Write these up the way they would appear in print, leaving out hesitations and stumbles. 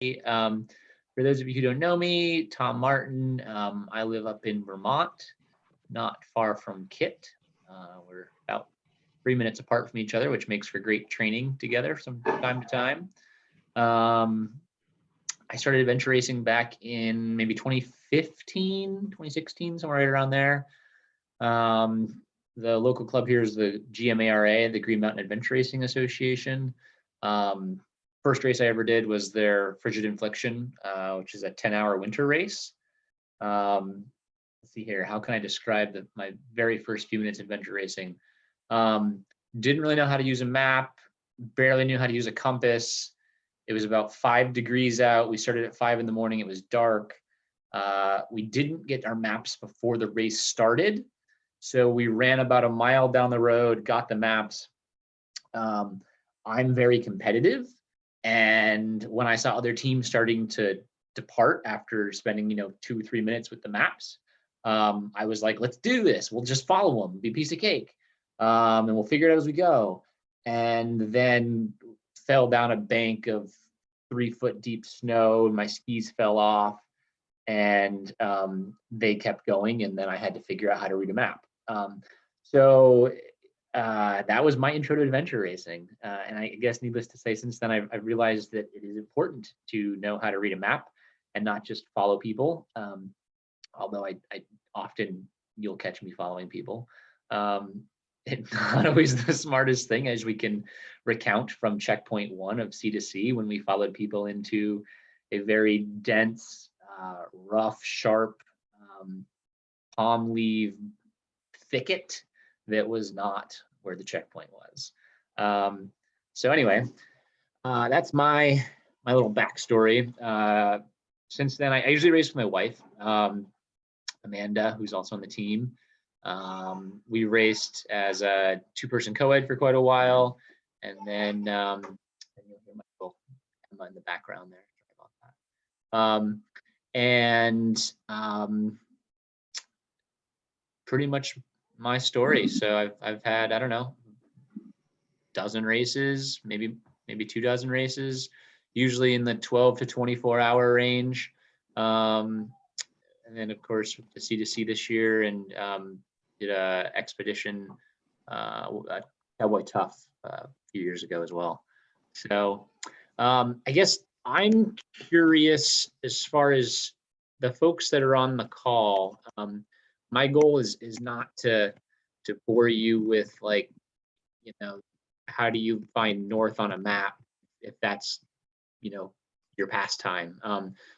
For those of you who don't know me, Tom Martin. I live up in Vermont, not far from Kit. We're about 3 minutes apart from each other, which makes for great training together from time to time. I started adventure racing back in maybe 2015, 2016, somewhere right around there. The local club here is the GMARA, the Green Mountain Adventure Racing Association. First race I ever did was their Frigid Infliction, which is a 10-hour winter race. Let's see here, how can I describe my very first few minutes of adventure racing? Didn't really know how to use a map, barely knew how to use a compass. It was about 5 degrees out. We started at 5 in the morning. It was dark. We didn't get our maps before the race started. So we ran about a mile down the road, got the maps. I'm very competitive. And when I saw other teams starting to depart after spending, 2 or 3 minutes with the maps, I was like, let's do this. We'll just follow them, be a piece of cake. And we'll figure it out as we go. And then fell down a bank of 3-foot deep snow, and my skis fell off, and they kept going, and then I had to figure out how to read a map. So that was my intro to adventure racing. And I guess needless to say, since then I've realized that it is important to know how to read a map and not just follow people. Although I often, you'll catch me following people. It's not always the smartest thing, as we can recount from checkpoint 1 of C2C, when we followed people into a very dense, rough, sharp palm leaf thicket that was not where the checkpoint was. So anyway, that's my little backstory. Since then, I usually race with my wife, Amanda, who's also on the team. We raced as a 2-person co-ed for quite a while, and then you'll hear my little Emma in the background there. Sorry about that. Pretty much my story. So I've had, I don't know, dozen races, maybe 2 dozen races, usually in the 12 to 24-hour range. And then of course the C2C this year, and did a expedition, Cowboy Tough a few years ago as well. So I guess I'm curious, as far as the folks that are on the call. My goal is not to bore you with, like, how do you find north on a map, if that's, your pastime.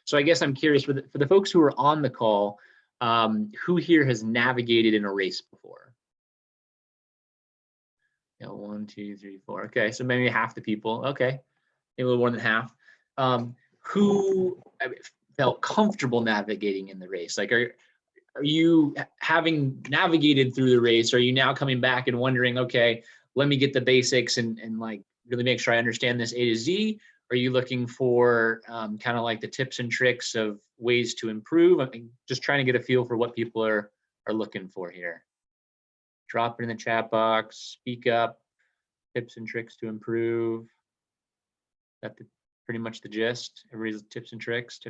So I guess I'm curious, for the folks who are on the call, who here has navigated in a race before? 1, 2, 3, 4. Okay, so maybe half the people. Okay, maybe a little more than half. Who felt comfortable navigating in the race? Like, are you, having navigated through the race, are you now coming back and wondering, okay, let me get the basics and like really make sure I understand this A to Z? Are you looking for kind of like the tips and tricks of ways to improve? I'm just trying to get a feel for what people are looking for here. Drop it in the chat box, speak up, tips and tricks to improve. That's pretty much the gist. Everybody's tips and tricks.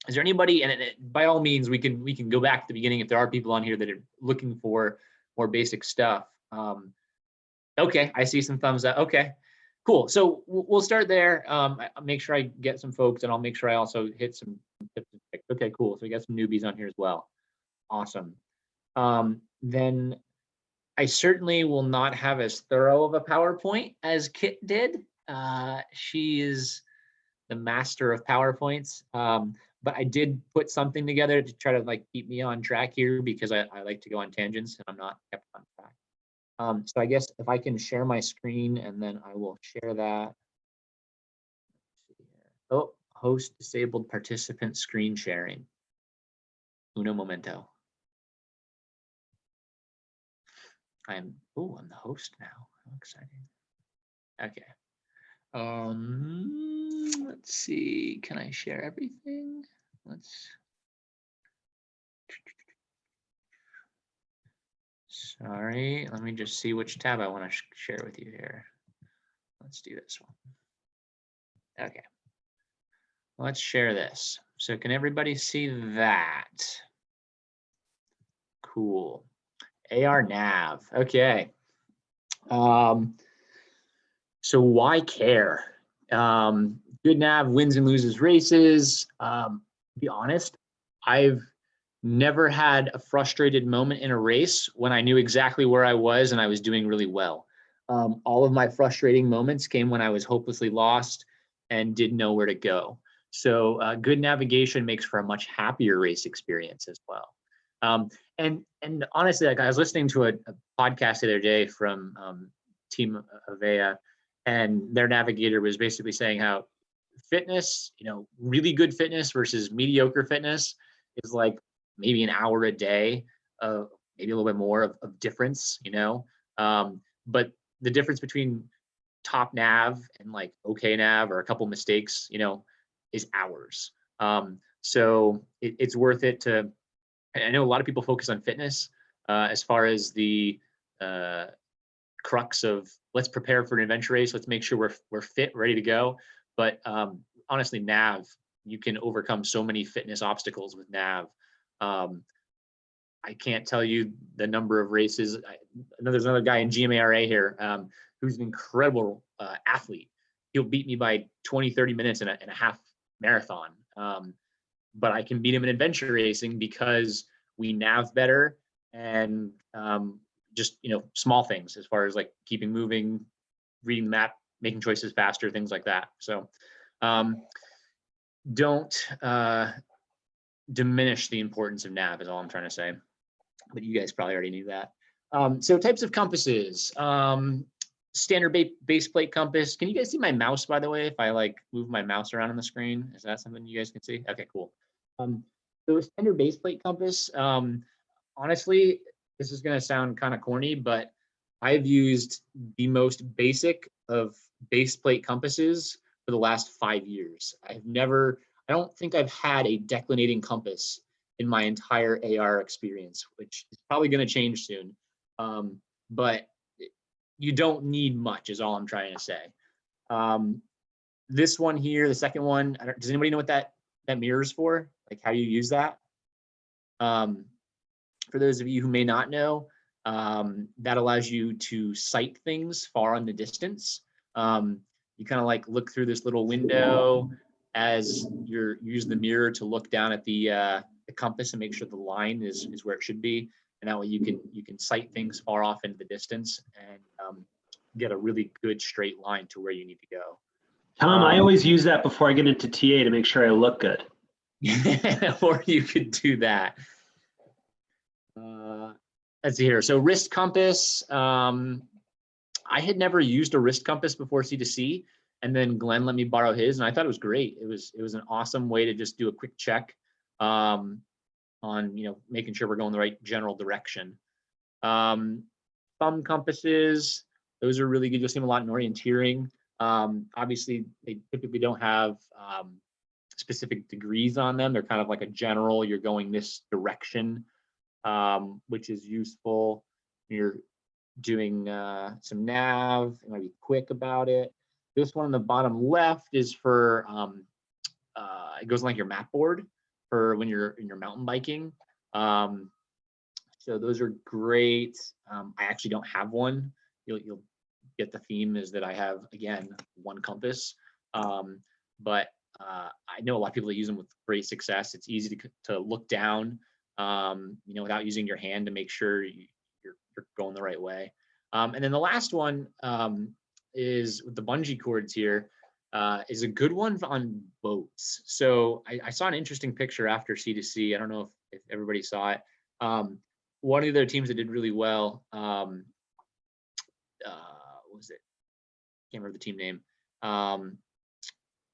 Is there anybody, and by all means, we can go back to the beginning if there are people on here that are looking for more basic stuff. Okay, I see some thumbs up. Okay, cool. So we'll start there. I'll make sure I get some folks, and I'll make sure I also hit some tips and tricks. Okay, cool. So we got some newbies on here as well. Awesome. Then I certainly will not have as thorough of a PowerPoint as Kit did. She is the master of PowerPoints. But I did put something together to try to like keep me on track here, because I like to go on tangents and I'm not kept on track. So I guess if I can share my screen, and then I will share that. Oh, host disabled participant screen sharing. Uno momento. I'm the host now. How exciting. Okay. Let's see, can I share everything? Sorry, let me just see which tab I want to share with you here. Let's do this one. Okay. let's share this. So can everybody see that? Cool. AR nav. Okay. So why care? Good nav wins and loses races. To be honest, I've never had a frustrated moment in a race when I knew exactly where I was and I was doing really well. All of my frustrating moments came when I was hopelessly lost and didn't know where to go. So good navigation makes for a much happier race experience as well. And honestly, like I was listening to a podcast the other day from Team Avea, and their navigator was basically saying how fitness, really good fitness versus mediocre fitness is like maybe an hour a day, maybe a little bit more of difference, but the difference between top nav and like okay nav or a couple mistakes, is hours. So it's worth it to. I know a lot of people focus on fitness as far as the crux of let's prepare for an adventure race. Let's make sure we're fit, ready to go. But honestly, nav, you can overcome so many fitness obstacles with nav. I can't tell you the number of races. I know there's another guy in GMARA here who's an incredible athlete. He'll beat me by 20, 30 minutes in a half marathon. But I can beat him in adventure racing because we nav better and just, small things as far as like keeping moving, reading the map, making choices faster, things like that. So don't diminish the importance of nav is all I'm trying to say. But you guys probably already knew that. So types of compasses. Standard base plate compass. Can you guys see my mouse, by the way, if I like move my mouse around on the screen? Is that something you guys can see? Okay, cool. So standard base plate compass. Honestly, this is going to sound kind of corny, but I've used the most basic of base plate compasses for the last 5 years. I don't think I've had a declinating compass in my entire AR experience, which is probably going to change soon. But you don't need much is all I'm trying to say. This one here, the second one, does anybody know what that mirror is for? Like how you use that? For those of you who may not know, that allows you to sight things far in the distance. You kind of like look through this little window as you use the mirror to look down at the compass and make sure the line is where it should be. And that way you can sight things far off into the distance and get a really good straight line to where you need to go. Tom, I always use that before I get into TA to make sure I look good. Or you could do that. Let's see here. So wrist compass. I had never used a wrist compass before C2C, and then Glenn let me borrow his, and I thought it was great. It was an awesome way to just do a quick check on making sure we're going the right general direction. Thumb compasses. Those are really good. You'll see them a lot in orienteering. Obviously, they typically don't have specific degrees on them. They're kind of like a general, you're going this direction, which is useful. You're doing some nav, you might be quick about it. This one on the bottom left is for, it goes like your map board for when you're mountain biking. So those are great. I actually don't have one. You'll get the theme is that I have, again, one compass. But I know a lot of people that use them with great success. It's easy to look down, without using your hand to make sure you're going the right way. And then the last one is with the bungee cords here, is a good one on boats. So I saw an interesting picture after C2C. I don't know if everybody saw it. One of their teams that did really well, what was it? Can't remember the team name.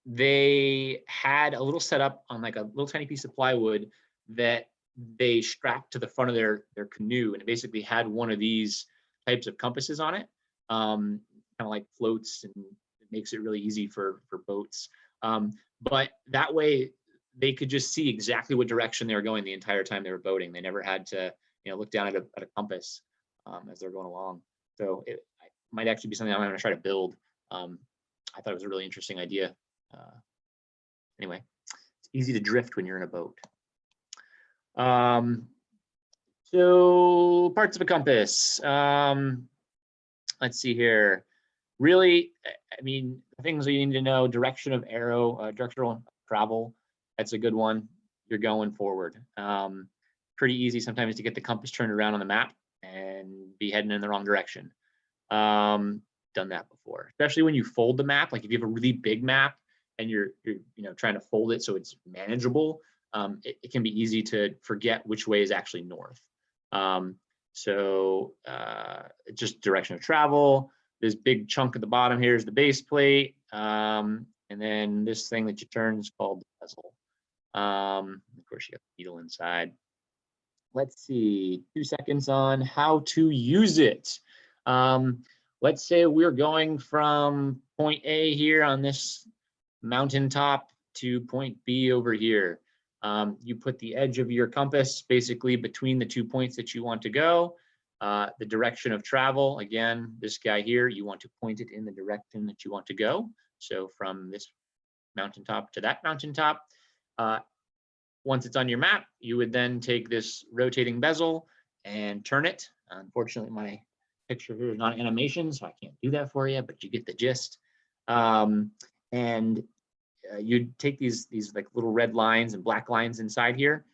They had a little setup on like a little tiny piece of plywood that they strapped to the front of their canoe, and it basically had one of these types of compasses on it, kind of like floats, and it makes it really easy for boats. But that way they could just see exactly what direction they were going the entire time they were boating. They never had to look down at a compass as they're going along. So it might actually be something I'm going to try to build. I thought it was a really interesting idea. Anyway, It's easy to drift when you're in a boat. So parts of a compass. Let's see here. Really, I mean, things you need to know: direction of arrow, directional travel. That's a good one. You're going forward. Pretty easy sometimes to get the compass turned around on the map and be heading in the wrong direction. Done that before, especially when you fold the map. Like if you have a really big map and you're trying to fold it so it's manageable, it can be easy to forget which way is actually north. So just direction of travel. This big chunk at the bottom here is the base plate, and then this thing that you turn is called the bezel. Of course, you got the needle inside. Let's see, 2 seconds on how to use it. Let's say we're going from point A here on this mountaintop to point B over here. You put the edge of your compass basically between the 2 points that you want to go. The direction of travel, again, this guy here, you want to point it in the direction that you want to go. So from this mountaintop to that mountaintop. Once it's on your map, you would then take this rotating bezel and turn it. Unfortunately, my picture here is not animation, so I can't do that for you, but you get the gist. You'd take these like little red lines and black lines inside here.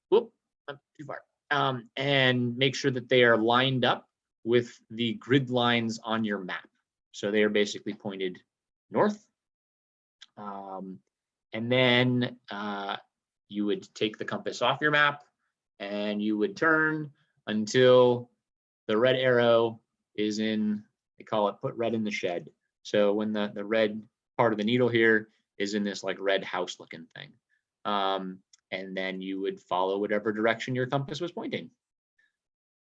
Whoop, I'm too far. And make sure that they are lined up with the grid lines on your map. So they are basically pointed north. And then you would take the compass off your map and you would turn until the red arrow is in, they call it put red in the shed. So when the red part of the needle here is in this like red house looking thing. And then you would follow whatever direction your compass was pointing.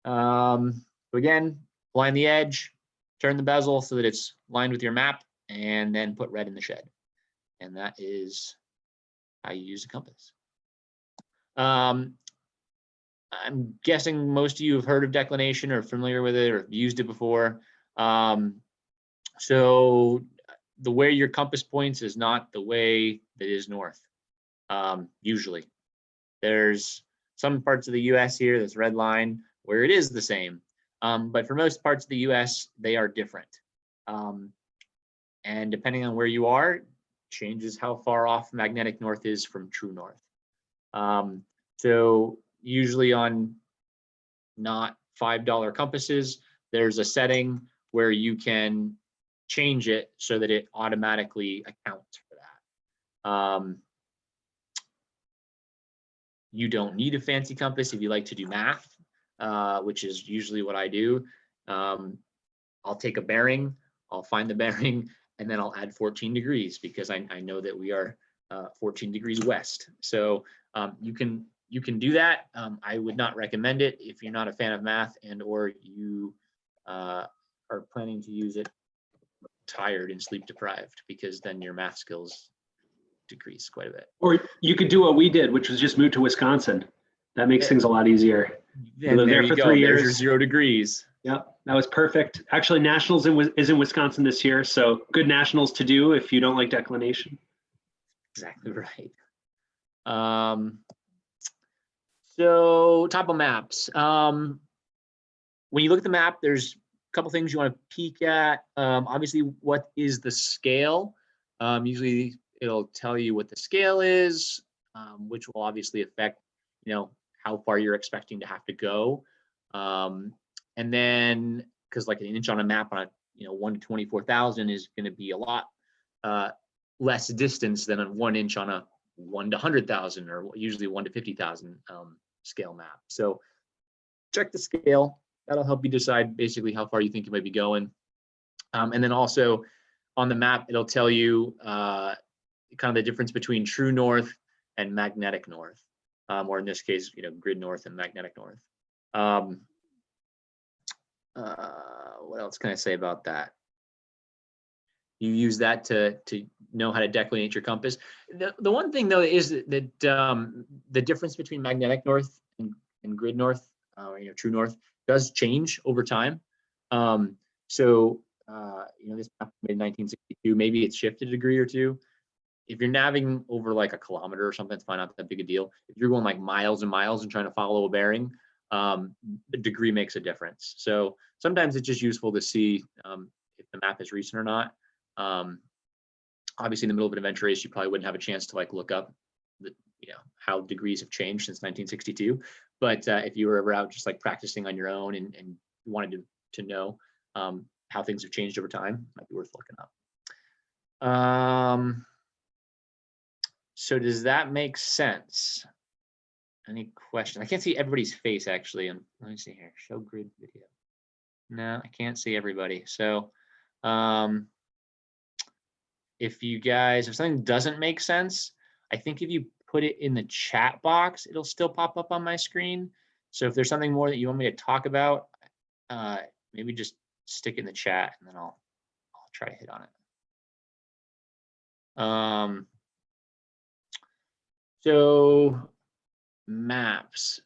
So again, line the edge, turn the bezel so that it's lined with your map, and then put red in the shed. And that is how you use a compass. I'm guessing most of you have heard of declination or familiar with it or used it before. So the way your compass points is not the way that is north. Usually, there's some parts of the U.S. here, this red line, where it is the same. But for most parts of the U.S., they are different. And depending on where you are, changes how far off magnetic north is from true north. So usually on not $5 compasses, there's a setting where you can change it so that it automatically accounts for that. You don't need a fancy compass if you like to do math, which is usually what I do. I'll take a bearing, I'll find the bearing, and then I'll add 14 degrees because I know that we are 14 degrees west. So you can do that. I would not recommend it if you're not a fan of math and or you are planning to use it tired and sleep deprived, because then your math skills decrease quite a bit. Or you could do what we did, which was just move to Wisconsin. That makes things a lot easier. And lived there for 3 years. There's your 0 degrees. Yep, that was perfect. Actually, Nationals is in Wisconsin this year, so good Nationals to do if you don't like declination. Exactly right. So topo maps. When you look at the map, there's a couple things you want to peek at. Obviously, what is the scale? Usually, it'll tell you what the scale is, which will obviously affect, how far you're expecting to have to go. And then, because like an inch on a map on a 1 to 24,000 is going to be a lot less distance than a 1 inch on a 1 to 100,000 or usually 1 to 50,000 scale map. So check the scale. That'll help you decide basically how far you think you might be going. And then also on the map, it'll tell you kind of the difference between true north and magnetic north, or in this case, grid north and magnetic north. What else can I say about that? You use that to know how to declinate your compass. The one thing though is that the difference between magnetic north and grid north, true north, does change over time. This map made in 1962, maybe it's shifted a degree or two. if you're navigating over like a kilometer or something, it's fine, not that big a deal. If you're going like miles and miles and trying to follow a bearing, the degree makes a difference. So sometimes it's just useful to see if the map is recent or not. Obviously, in the middle of an adventure race, you probably wouldn't have a chance to like look up the, how degrees have changed since 1962. But if you were ever out just like practicing on your own and wanted to know how things have changed over time, it might be worth looking up. So does that make sense? Any questions? I can't see everybody's face actually. And let me see here, show grid video. No, I can't see everybody. So if something doesn't make sense, I think if you put it in the chat box, it'll still pop up on my screen. So if there's something more that you want me to talk about, maybe just stick it in the chat and then I'll try to hit on it. So maps.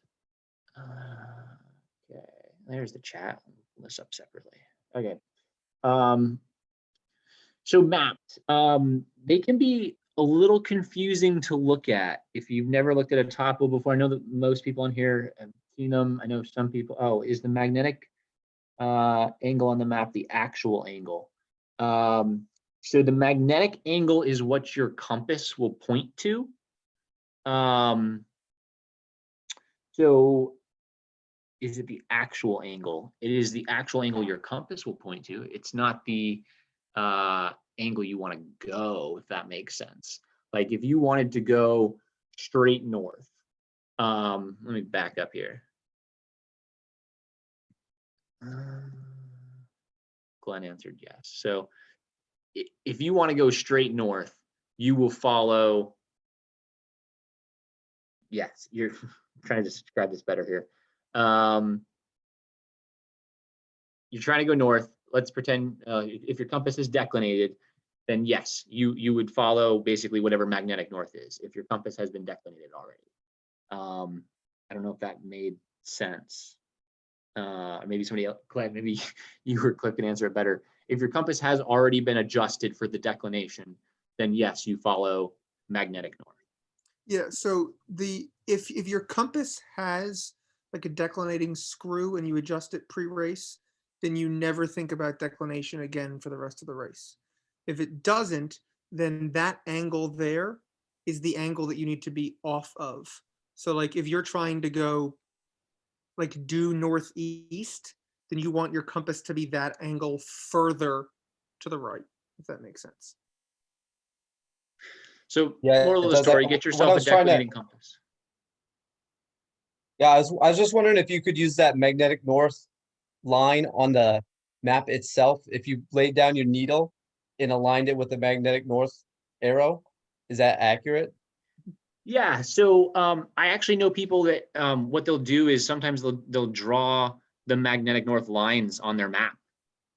Okay, there's the chat. I'll pull this up separately. Okay. So maps, they can be a little confusing to look at if you've never looked at a topo before. I know that most people on here have seen them. I know some people. Oh, is the magnetic angle on the map the actual angle? So the magnetic angle is what your compass will point to. So is it the actual angle? It is the actual angle your compass will point to. It's not the angle you want to go, if that makes sense. Like if you wanted to go straight north, let me back up here. Glenn answered yes. So if you want to go straight north, you will follow. Yes, you're trying to describe this better here. You're trying to go north. Let's pretend if your compass is declinated, then yes, you would follow basically whatever magnetic north is if your compass has been declinated already. I don't know if that made sense. Maybe somebody else, Glenn, maybe you or Cliff can answer it better. If your compass has already been adjusted for the declination, then yes, you follow magnetic north. Yeah, so if your compass has like a declinating screw and you adjust it pre-race, then you never think about declination again for the rest of the race. If it doesn't, then that angle there is the angle that you need to be off of. So like if you're trying to go like due northeast, then you want your compass to be that angle further to the right, if that makes sense. So Yeah, moral of the does that- story, get what yourself I a was trying to- declinating compass. Yeah, I was just wondering if you could use that magnetic north line on the map itself. If you laid down your needle and aligned it with the magnetic north arrow, is that accurate? Yeah, so I actually know people that what they'll do is sometimes they'll draw the magnetic north lines on their map,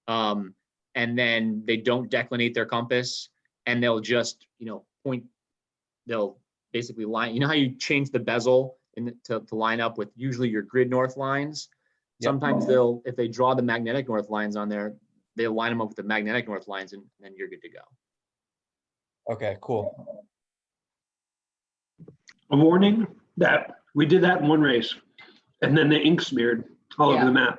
and then they don't declinate their compass, and they'll just point. They'll basically line. You know how you change the bezel to line up with usually your grid north lines. Yep. Sometimes if they draw the magnetic north lines on there, they'll line them up with the magnetic north lines, and then you're good to go. Okay, cool. A warning that we did that in one race and then the ink smeared all over the map.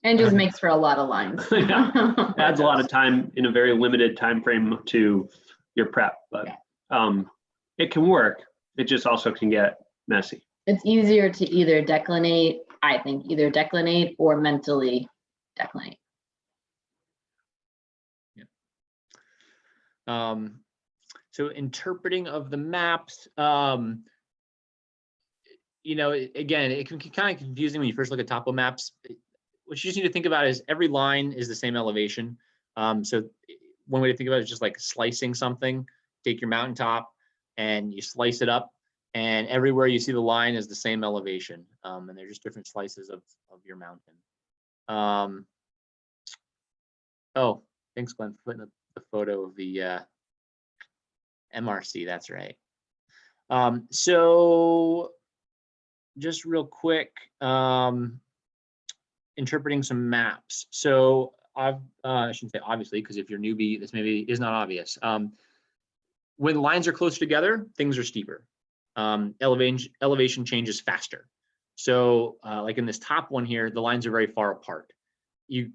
And just makes for a lot of lines. Yeah. Adds a lot of time in a very limited time frame to your prep, but it can work. It just also can get messy. It's easier to either declinate, I think, either declinate or mentally declinate. So interpreting of the maps, again, it can be kind of confusing when you first look at topo maps. What you just need to think about is every line is the same elevation. So one way to think about it is just like slicing something. Take your mountaintop and you slice it up, and everywhere you see the line is the same elevation. And they're just different slices of your mountain. Oh, thanks, Glenn, for putting the photo of the MRC. That's right. So just real quick, interpreting some maps. So I shouldn't say obviously, because if you're newbie, this maybe is not obvious. when lines are close together, things are steeper. Elevation changes faster. So like in this top one here, the lines are very far apart. You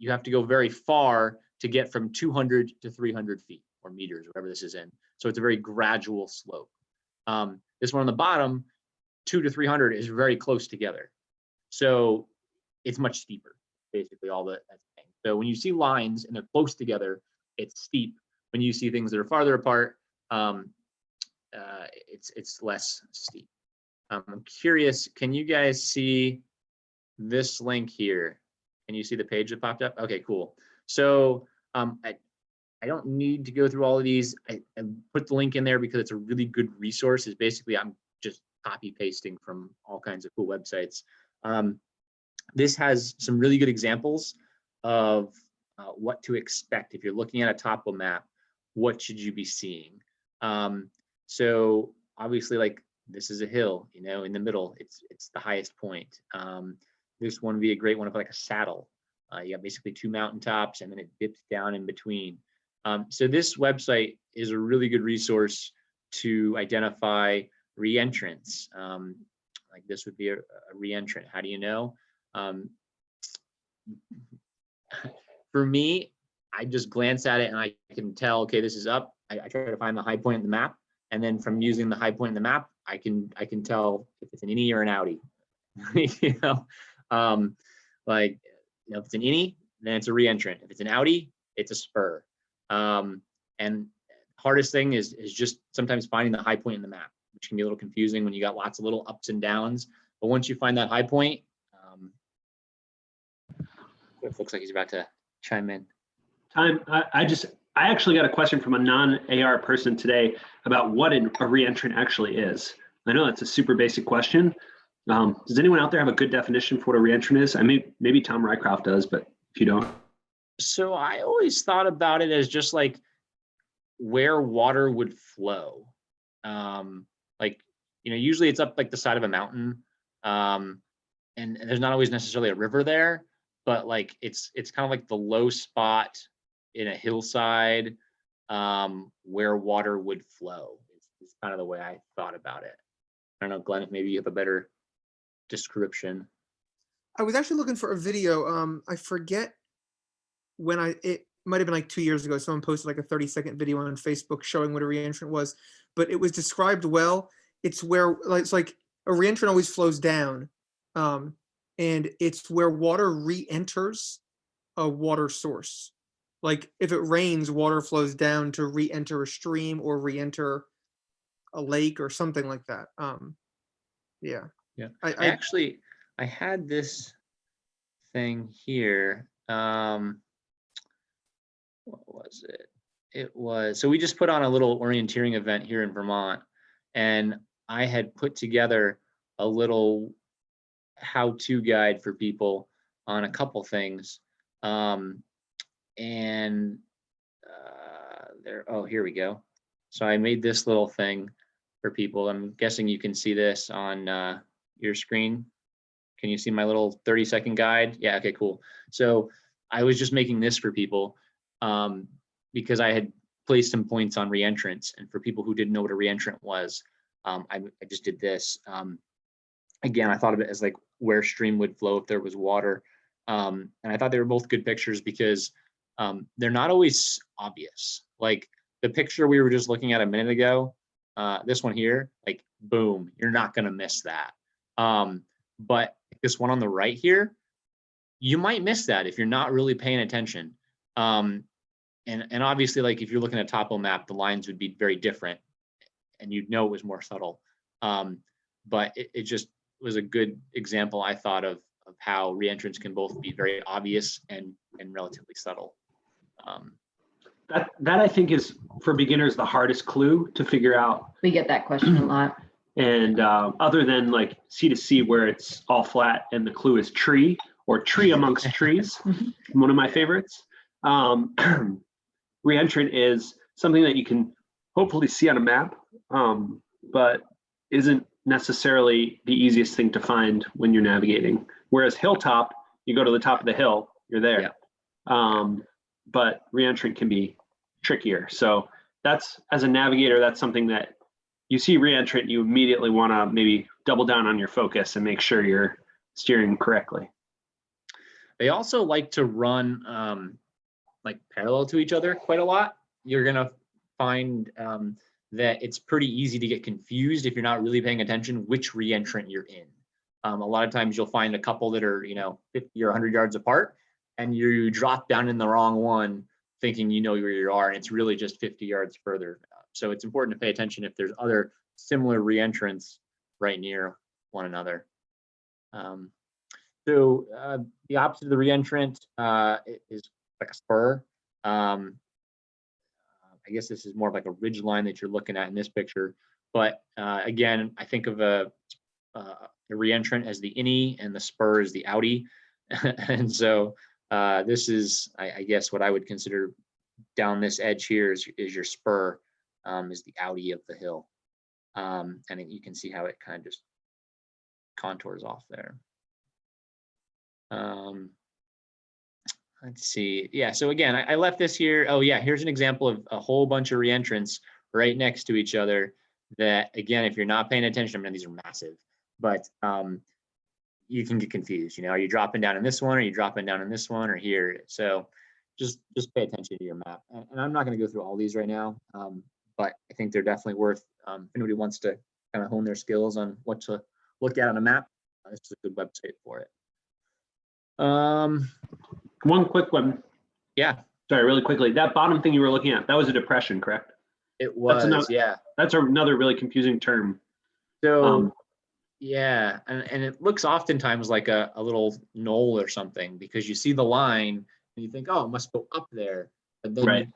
have to go very far to get from 200 to 300 feet or meters, whatever this is in. So it's a very gradual slope. This one on the bottom, 200 to 300 is very close together. So it's much steeper, basically all that's saying. So when you see lines and they're close together, it's steep. When you see things that are farther apart, it's less steep. I'm curious, can you guys see this link here? Can you see the page that popped up? Okay, cool. So I don't need to go through all of these. I put the link in there because it's a really good resource. It's basically, I'm just copy pasting from all kinds of cool websites. This has some really good examples of what to expect. If you're looking at a topo map, what should you be seeing? So obviously, like, this is a hill, you know, in the middle, it's the highest point. This one would be a great one of like a saddle. You got basically two mountaintops and then it dips down in between. So this website is a really good resource to identify re-entrants. Like this would be a re-entrant. How do you know? For me, I just glance at it and I can tell, okay, this is up. I try to find the high point in the map. And then from using the high point in the map, I can tell if it's an innie or an outie. You know, like, you know, if it's an innie, then it's a re-entrant. If it's an outie, it's a spur. And hardest thing is just sometimes finding the high point in the map, which can be a little confusing when you got lots of little ups and downs. But once you find that high point, it looks like he's about to chime in. I actually got a question from a non-AR person today about what a re-entrant actually is. I know that's a super basic question. Does anyone out there have a good definition for what a re-entrant is? I mean, maybe Tom Rycroft does, but if you don't. So I always thought about it as just like where water would flow. Like, you know, usually it's up like the side of a mountain, and there's not always necessarily a river there, but like it's kind of like the low spot in a hillside where water would flow. It's kind of the way I thought about it. I don't know, Glenn, if maybe you have a better description. I was actually looking for a video. I forget when it might have been like 2 years ago. Someone posted like a 30-second video on Facebook showing what a re-entrant was, but it was described well. It's where, like, it's like a re-entrant always flows down, and it's where water re-enters a water source. Like if it rains, water flows down to re-enter a stream or re-enter a lake or something like that. Yeah. Yeah. I I had this thing here. What was it? It was, so we just put on a little orienteering event here in Vermont, and I had put together a little how-to guide for people on a couple things. Oh, here we go. So I made this little thing for people. I'm guessing you can see this on your screen. Can you see my little 30-second guide? Yeah, okay, cool. So I was just making this for people because I had placed some points on re-entrants, and for people who didn't know what a re-entrant was, I just did this. Again, I thought of it as like where stream would flow if there was water. And I thought they were both good pictures because they're not always obvious. Like the picture we were just looking at a minute ago, this one here, like boom, you're not gonna miss that. But this one on the right here, you might miss that if you're not really paying attention. And obviously, like if you're looking at a topo map, the lines would be very different and you'd know it was more subtle. But it just was a good example, I thought, of how re-entrants can both be very obvious and relatively subtle. That I think is, for beginners, the hardest clue to figure out. We get that question a lot. And other than like C2C where it's all flat and the clue is tree or tree amongst trees, one of my favorites. Re-entrant is something that you can hopefully see on a map, but isn't necessarily the easiest thing to find when you're navigating. Whereas hilltop, you go to the top of the hill, you're there. Yeah. But re-entrant can be trickier. So that's, as a navigator, that's something that you see reentrant, you immediately want to maybe double down on your focus and make sure you're steering correctly. They also like to run like parallel to each other quite a lot. You're gonna find that it's pretty easy to get confused if you're not really paying attention which reentrant you're in. A lot of times you'll find a couple that are 50 or 100 yards apart, and you drop down in the wrong one thinking you know where you are, and it's really just 50 yards further. So it's important to pay attention if there's other similar reentrants right near one another. So the opposite of the reentrant is like a spur. I guess this is more of like a ridge line that you're looking at in this picture. But again, I think of a reentrant as the innie and the spur as the outie. And so this is, I guess, what I would consider down this edge here is your spur, is the outie of the hill. And you can see how it kind of just contours off there. Let's see. Yeah, so again, I left this here. Oh yeah, here's an example of a whole bunch of reentrants right next to each other that, again, if you're not paying attention, I mean, these are massive, but you can get confused. Are you dropping down in this one? Are you dropping down in this one or here? So just pay attention to your map. And I'm not going to go through all these right now, but I think they're definitely worth, if anybody wants to kind of hone their skills on what to look at on a map, this is a good website for it. One quick one. Yeah, Sorry, really quickly. That bottom thing you were looking at, that was a depression, correct? it was. another- Yeah. That's another really confusing term. So yeah, and it looks oftentimes like a little knoll or something, because you see the line and you think, oh, it must go up there, but then Right.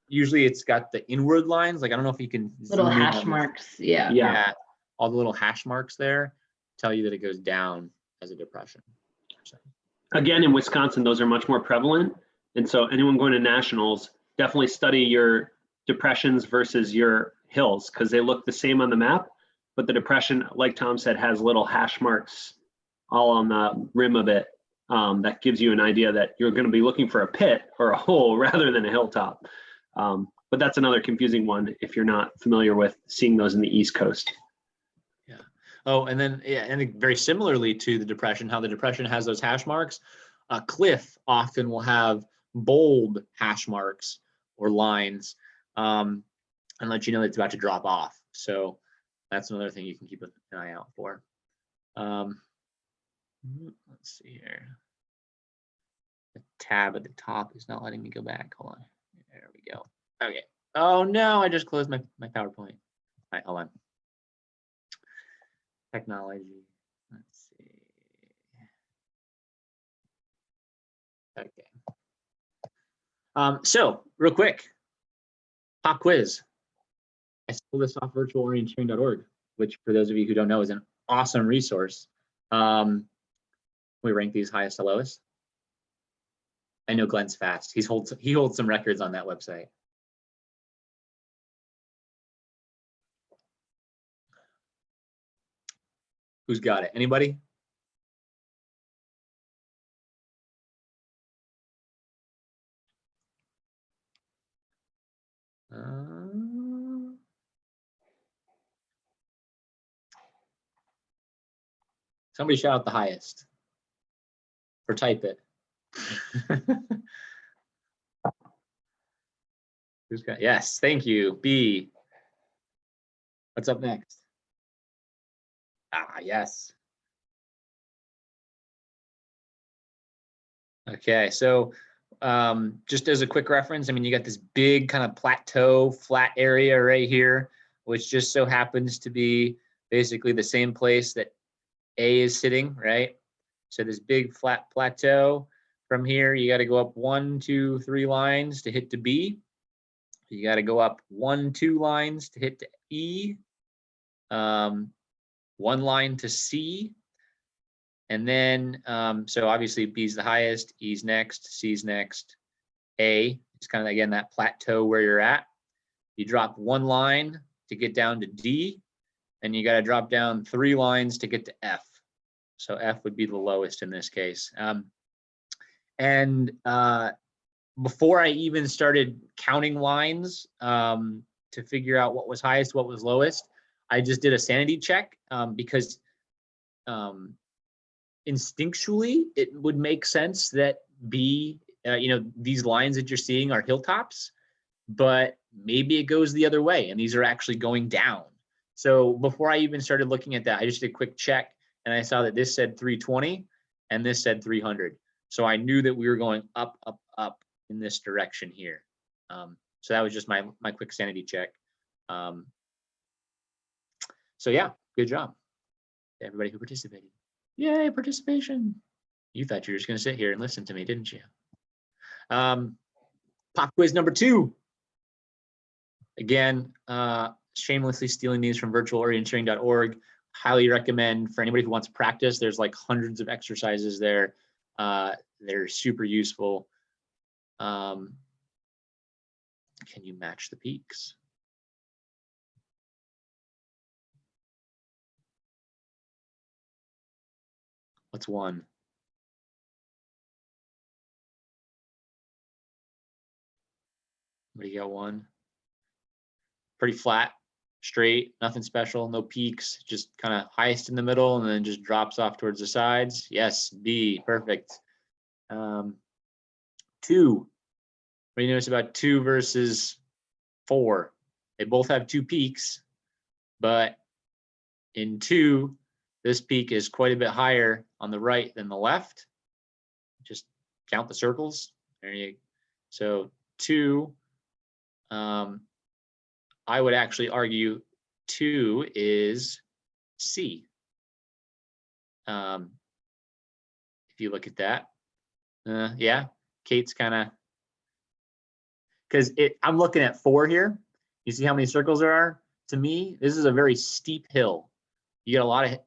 usually it's got the inward lines. Like, I don't know if you can Little zoom in hash on this. marks. Yeah. Yeah. All the little hash marks there tell you that it goes down as a depression. So, Again, in Wisconsin, those are much more prevalent. And so anyone going to nationals, definitely study your depressions versus your hills, because they look the same on the map, but the depression, like Tom said, has little hash marks all on the rim of it. That gives you an idea that you're going to be looking for a pit or a hole rather than a hilltop. But that's another confusing one if you're not familiar with seeing those in the East Coast. oh, and then and very similarly to the depression, how the depression has those hash marks, a cliff often will have bold hash marks or lines, and let you know that it's about to drop off. So that's another thing you can keep an eye out for. Let's see here. The tab at the top is not letting me go back. Hold on. There we go. Okay. Oh no, I just closed my PowerPoint. All right, hold on. Technology. Let's see. Okay. So real quick, pop quiz. I stole this off virtualorienteering.org, which for those of you who don't know is an awesome resource. We rank these highest to lowest. I know Glenn's fast. He holds some records on that website. Who's got it? Anybody? Somebody shout out the highest. Or type it. Who's got? Yes, thank you. B. What's up next? Ah, yes. Okay, so just as a quick reference, I mean, you got this big kind of plateau, flat area right here, which just so happens to be basically the same place that A is sitting, right? So this big flat plateau. From here, you got to go up 1, 2, 3 lines to hit to B. You got to go up 1, 2 lines to hit to E. 1 line to C. And then, so obviously B's the highest, E's next, C's next, A is kind of, again, that plateau where you're at. You drop 1 line to get down to D, and you got to drop down 3 lines to get to F. So F would be the lowest in this case. before I even started counting lines to figure out what was highest, what was lowest, I just did a sanity check because instinctually it would make sense that B, these lines that you're seeing are hilltops, but maybe it goes the other way and these are actually going down. So before I even started looking at that, I just did a quick check and I saw that this said 320 and this said 300. So I knew that we were going up, up, up in this direction here. So that was just my quick sanity check. So yeah, good job to everybody who participated. Yay, participation. You thought you were just going to sit here and listen to me, didn't you? Pop quiz number 2. Again, shamelessly stealing these from virtualorienteering.org. Highly recommend for anybody who wants to practice. There's like hundreds of exercises there. They're super useful. Can you match the peaks? What's one? What do you got? One? Pretty flat, straight, nothing special, no peaks, just kind of highest in the middle and then just drops off towards the sides. Yes, B, perfect. 2. What do you notice about 2 versus 4? They both have 2 peaks, but in 2, this peak is quite a bit higher on the right than the left. Just count the circles. There you go. So 2, I would actually argue 2 is C. If you look at that, yeah, Kate's kind of, because I'm looking at 4 here. You see how many circles there are? To me, this is a very steep hill. You get a lot of,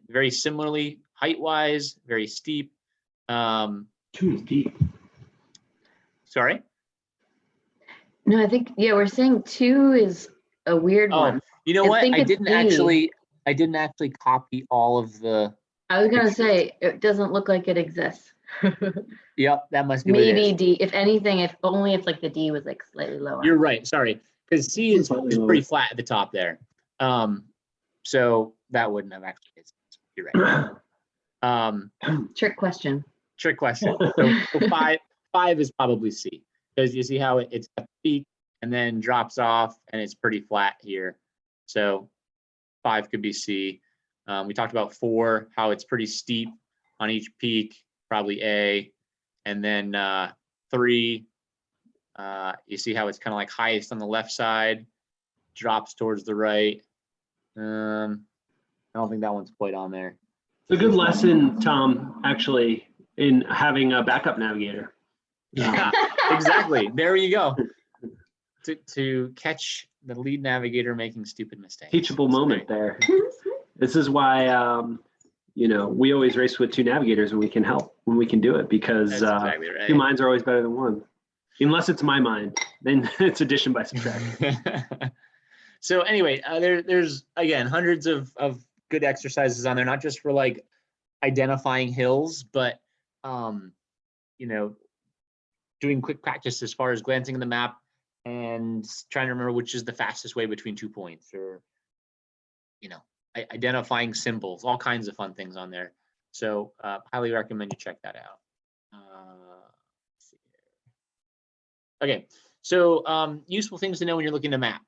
very similarly height-wise, very steep. 2 is deep. Sorry? No, I think, yeah, we're saying 2 is a weird one. You know I what? think I it's didn't D. actually copy all of the. I was gonna pictures. say, it doesn't look like it exists. Yep, that must be what it Maybe is. D, if anything, if only if like the D was like slightly lower. You're right. Sorry, because C is pretty flat at the top there. So that wouldn't have actually made sense. You're right. Trick question. Trick question. So 5 is probably C, because you see how it's a peak and then drops off and it's pretty flat here. So 5 could be C. We talked about 4, how it's pretty steep on each peak, probably A. And then 3, you see how it's kind of like highest on the left side, drops towards the right. I don't think that one's quite on there. It's a good lesson, Tom, actually, in having a backup navigator. Yeah, exactly. There you go. To catch the lead navigator making stupid mistakes. Teachable moment there. This is why, we always race with 2 navigators when we can help, when we can do it, because That's exactly right. 2 minds are always better than 1. Unless it's my mind, then it's addition by subtraction. So anyway, there's again hundreds of good exercises on there, not just for like identifying hills, but doing quick practice as far as glancing at the map and trying to remember which is the fastest way between 2 points, or identifying symbols, all kinds of fun things on there. So highly recommend you check that out. Let's see here. Okay, so useful things to know when you're looking at a map.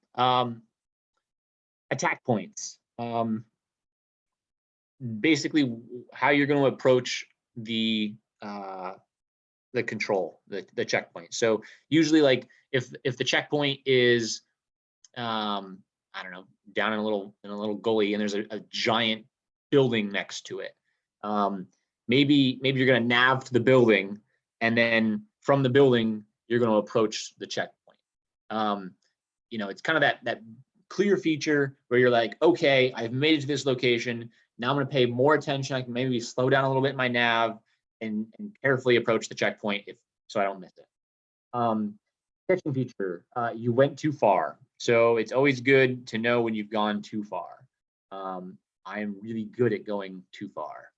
Attack points. Basically, how you're going to approach the control, the checkpoint. So usually, like if the checkpoint is, I don't know, down in a little gully, and there's a giant building next to it. Maybe you're going to nav to the building, and then from the building you're going to approach the checkpoint. It's kind of that clear feature where you're like, okay, I've made it to this location. Now I'm going to pay more attention. I can maybe slow down a little bit in my nav and carefully approach the checkpoint so I don't miss it. Catching feature, you went too far. So it's always good to know when you've gone too far. I'm really good at going too far.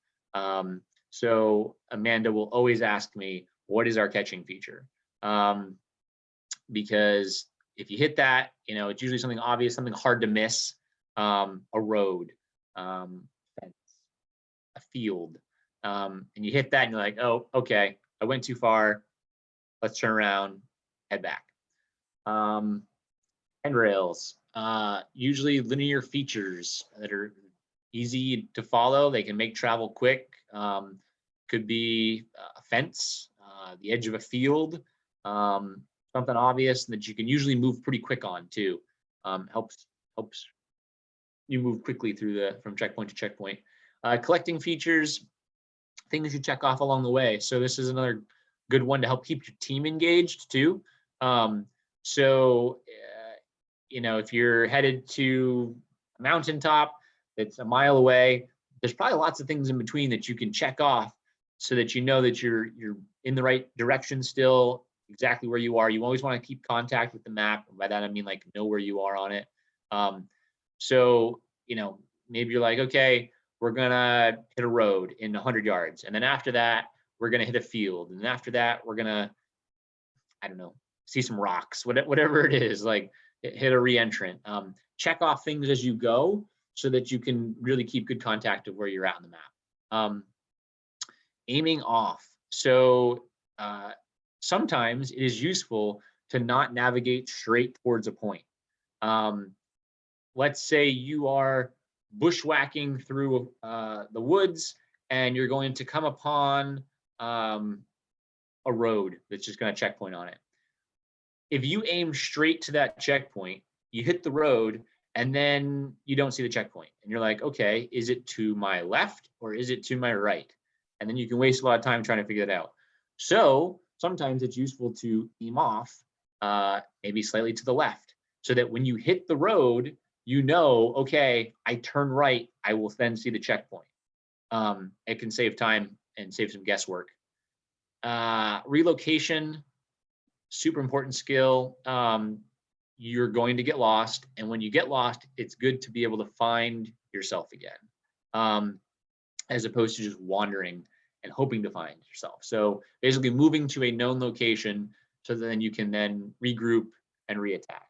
So Amanda will always ask me, what is our catching feature? Because if you hit that, it's usually something obvious, something hard to miss, a road, fence, a field, and you hit that and you're like, oh, okay, I went too far. Let's turn around, head back. Handrails, usually linear features that are easy to follow. They can make travel quick. Could be a fence, the edge of a field, something obvious that you can usually move pretty quick on too. Helps you move quickly from checkpoint to checkpoint. Collecting features, things you check off along the way. So this is another good one to help keep your team engaged too. If you're headed to a mountaintop that's a mile away, there's probably lots of things in between that you can check off so that you know that you're in the right direction still, exactly where you are. You always want to keep contact with the map. And by that, I mean like know where you are on it. Maybe you're like, okay, we're gonna hit a road in 100 yards. And then after that, we're gonna hit a field. And after that, we're gonna, I don't know, see some rocks, whatever it is, like hit a reentrant. Check off things as you go so that you can really keep good contact of where you're at on the map. Aiming off. So sometimes it is useful to not navigate straight towards a point. Let's say you are bushwhacking through the woods and you're going to come upon a road that's just going to checkpoint on it. If you aim straight to that checkpoint, you hit the road and then you don't see the checkpoint. And you're like, okay, is it to my left or is it to my right? And then you can waste a lot of time trying to figure it out. So sometimes it's useful to aim off maybe slightly to the left so that when you hit the road, you know, okay, I turn right, I will then see the checkpoint. It can save time and save some guesswork. Relocation, super important skill. You're going to get lost. And when you get lost, it's good to be able to find yourself again, as opposed to just wandering and hoping to find yourself. So basically moving to a known location so that then you can then regroup and reattack.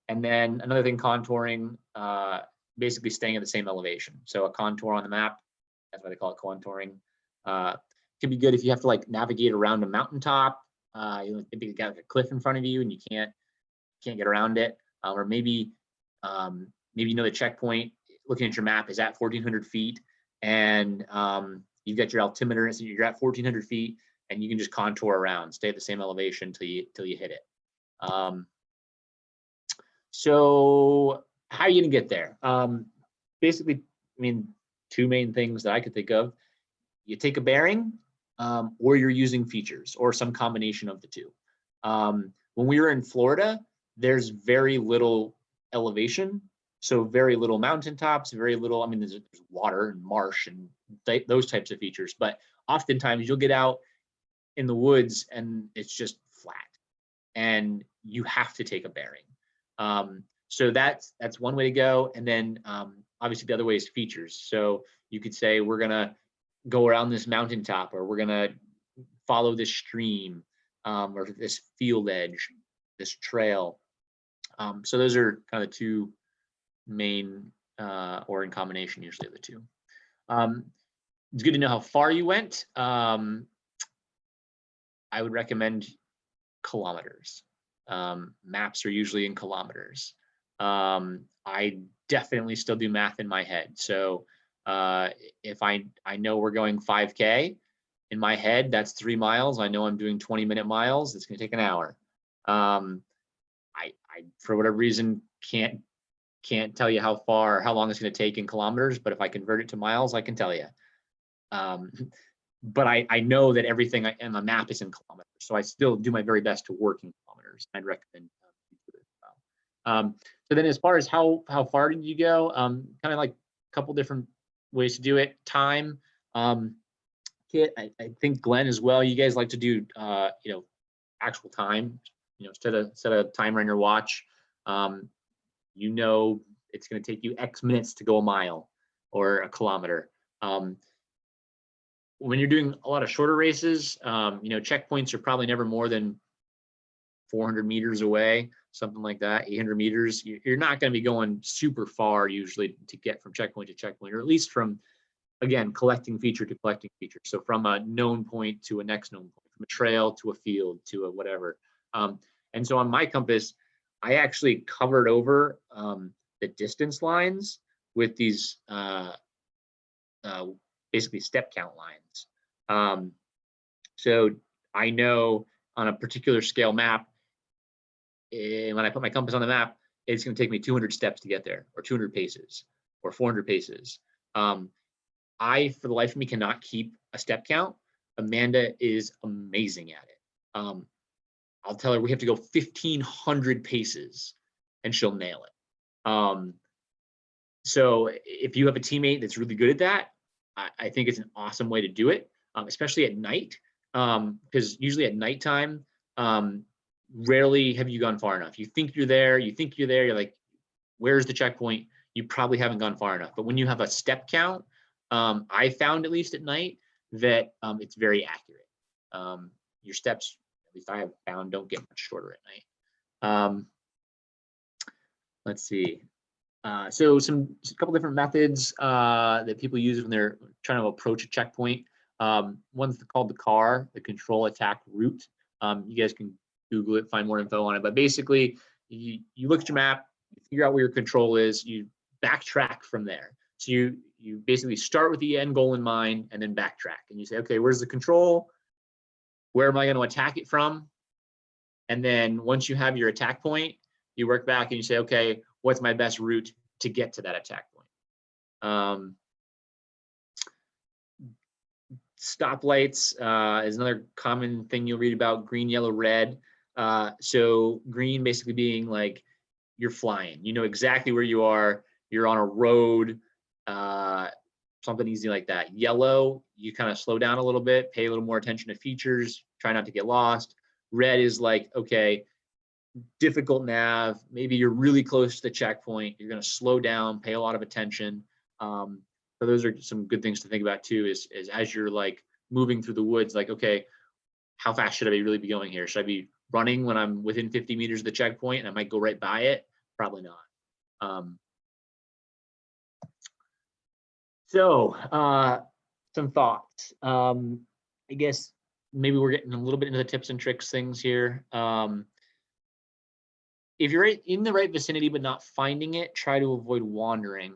And then another thing, contouring, basically staying at the same elevation. So a contour on the map, that's why they call it contouring. Can be good if you have to like navigate around a mountaintop. Maybe you got like a cliff in front of you and you can't get around it, or maybe you know the checkpoint. Looking at your map is at 1,400 feet, and you've got your altimeter, so you're at 1,400 feet, and you can just contour around, stay at the same elevation till you hit it. So how are you gonna get there? Basically, I mean, two main things that I could think of. You take a bearing, or you're using features, or some combination of the two. When we were in Florida, there's very little elevation, so very little mountaintops, very little, I mean, there's water and marsh and those types of features, but oftentimes you'll get out in the woods and it's just flat and you have to take a bearing. So that's one way to go. And then obviously the other way is features. So you could say, we're gonna go around this mountaintop, or we're gonna follow this stream, or this field edge, this trail. So those are kind of the two main, or in combination, usually the two. It's good to know how far you went. I would recommend kilometers. Maps are usually in kilometers. I definitely still do math in my head. So if I know we're going 5K, in my head, that's 3 miles. I know I'm doing 20-minute miles. It's going to take an hour. I for whatever reason can't tell you how long it's going to take in kilometers, but if I convert it to miles, I can tell you. But I know that everything in my map is in kilometers, so I still do my very best to work in kilometers. I'd recommend it as well. So then, as far as how far did you go? Kind of like a couple different ways to do it. Time. Kit, I think Glenn as well. You guys like to do actual time. Set a timer on your watch. It's going to take you X minutes to go a mile or a kilometer. when you're doing a lot of shorter races, you know, checkpoints are probably never more than 400 meters away, something like that, 800 meters. You're not going to be going super far usually to get from checkpoint to checkpoint, or at least from, again, collecting feature to collecting feature. So from a known point to a next known point, from a trail to a field to a whatever. And so on my compass, I actually covered over the distance lines with these basically step count lines. So I know on a particular scale map, when I put my compass on the map, it's going to take me 200 steps to get there, or 200 paces, or 400 paces. I, for the life of me, cannot keep a step count. Amanda is amazing at it. I'll tell her we have to go 1,500 paces and she'll nail it. So if you have a teammate that's really good at that, I think it's an awesome way to do it, especially at night, because usually at nighttime, rarely have you gone far enough. You think you're there, you're like, where's the checkpoint? You probably haven't gone far enough. But when you have a step count, I found, at least at night, that it's very accurate. Your steps, at least I have found, don't get much shorter at night. Let's see. So a couple different methods that people use when they're trying to approach a checkpoint. One's called the CAR, the control attack route. You guys can Google it, find more info on it. But basically, you look at your map, you figure out where your control is, you backtrack from there. So you basically start with the end goal in mind and then backtrack. And you say, okay, where's the control? Where am I going to attack it from? And then once you have your attack point, you work back and you say, okay, what's my best route to get to that attack point? Stoplights is another common thing you'll read about: green, yellow, red. So green basically being like you're flying. You know exactly where you are. You're on a road, something easy like that. Yellow, you kind of slow down a little bit, pay a little more attention to features, try not to get lost. Red is like, okay, difficult nav, maybe you're really close to the checkpoint, you're going to slow down, pay a lot of attention. So those are some good things to think about too, is as you're like moving through the woods, like, okay, how fast should I really be going here? Should I be running when I'm within 50 meters of the checkpoint and I might go right by it? Probably not. So some thoughts. I guess maybe we're getting a little bit into the tips and tricks things here. If you're in the right vicinity but not finding it, try to avoid wandering.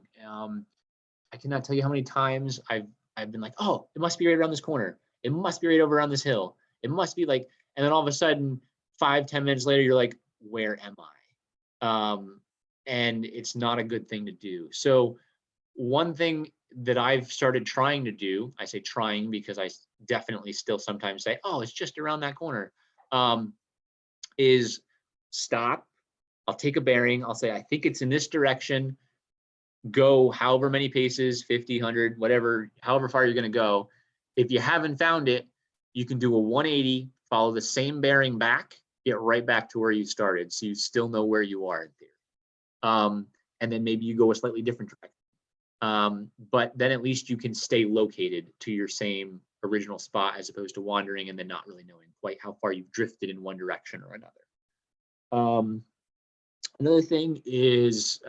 I cannot tell you how many times I've been like, oh, it must be right around this corner. It must be right over on this hill. It must be like, and then all of a sudden, 5-10 minutes later, you're like, where am I? And it's not a good thing to do. So one thing that I've started trying to do, I say trying because I definitely still sometimes say, oh, it's just around that corner, is stop. I'll take a bearing. I'll say, I think it's in this direction. Go however many paces, 50, 100, whatever, however far you're going to go. If you haven't found it, you can do a 180, follow the same bearing back, get right back to where you started. So you still know where you are in theory. And then maybe you go a slightly different direction. But then at least you can stay located to your same original spot, as opposed to wandering and then not really knowing quite how far you've drifted in one direction or another. Another thing is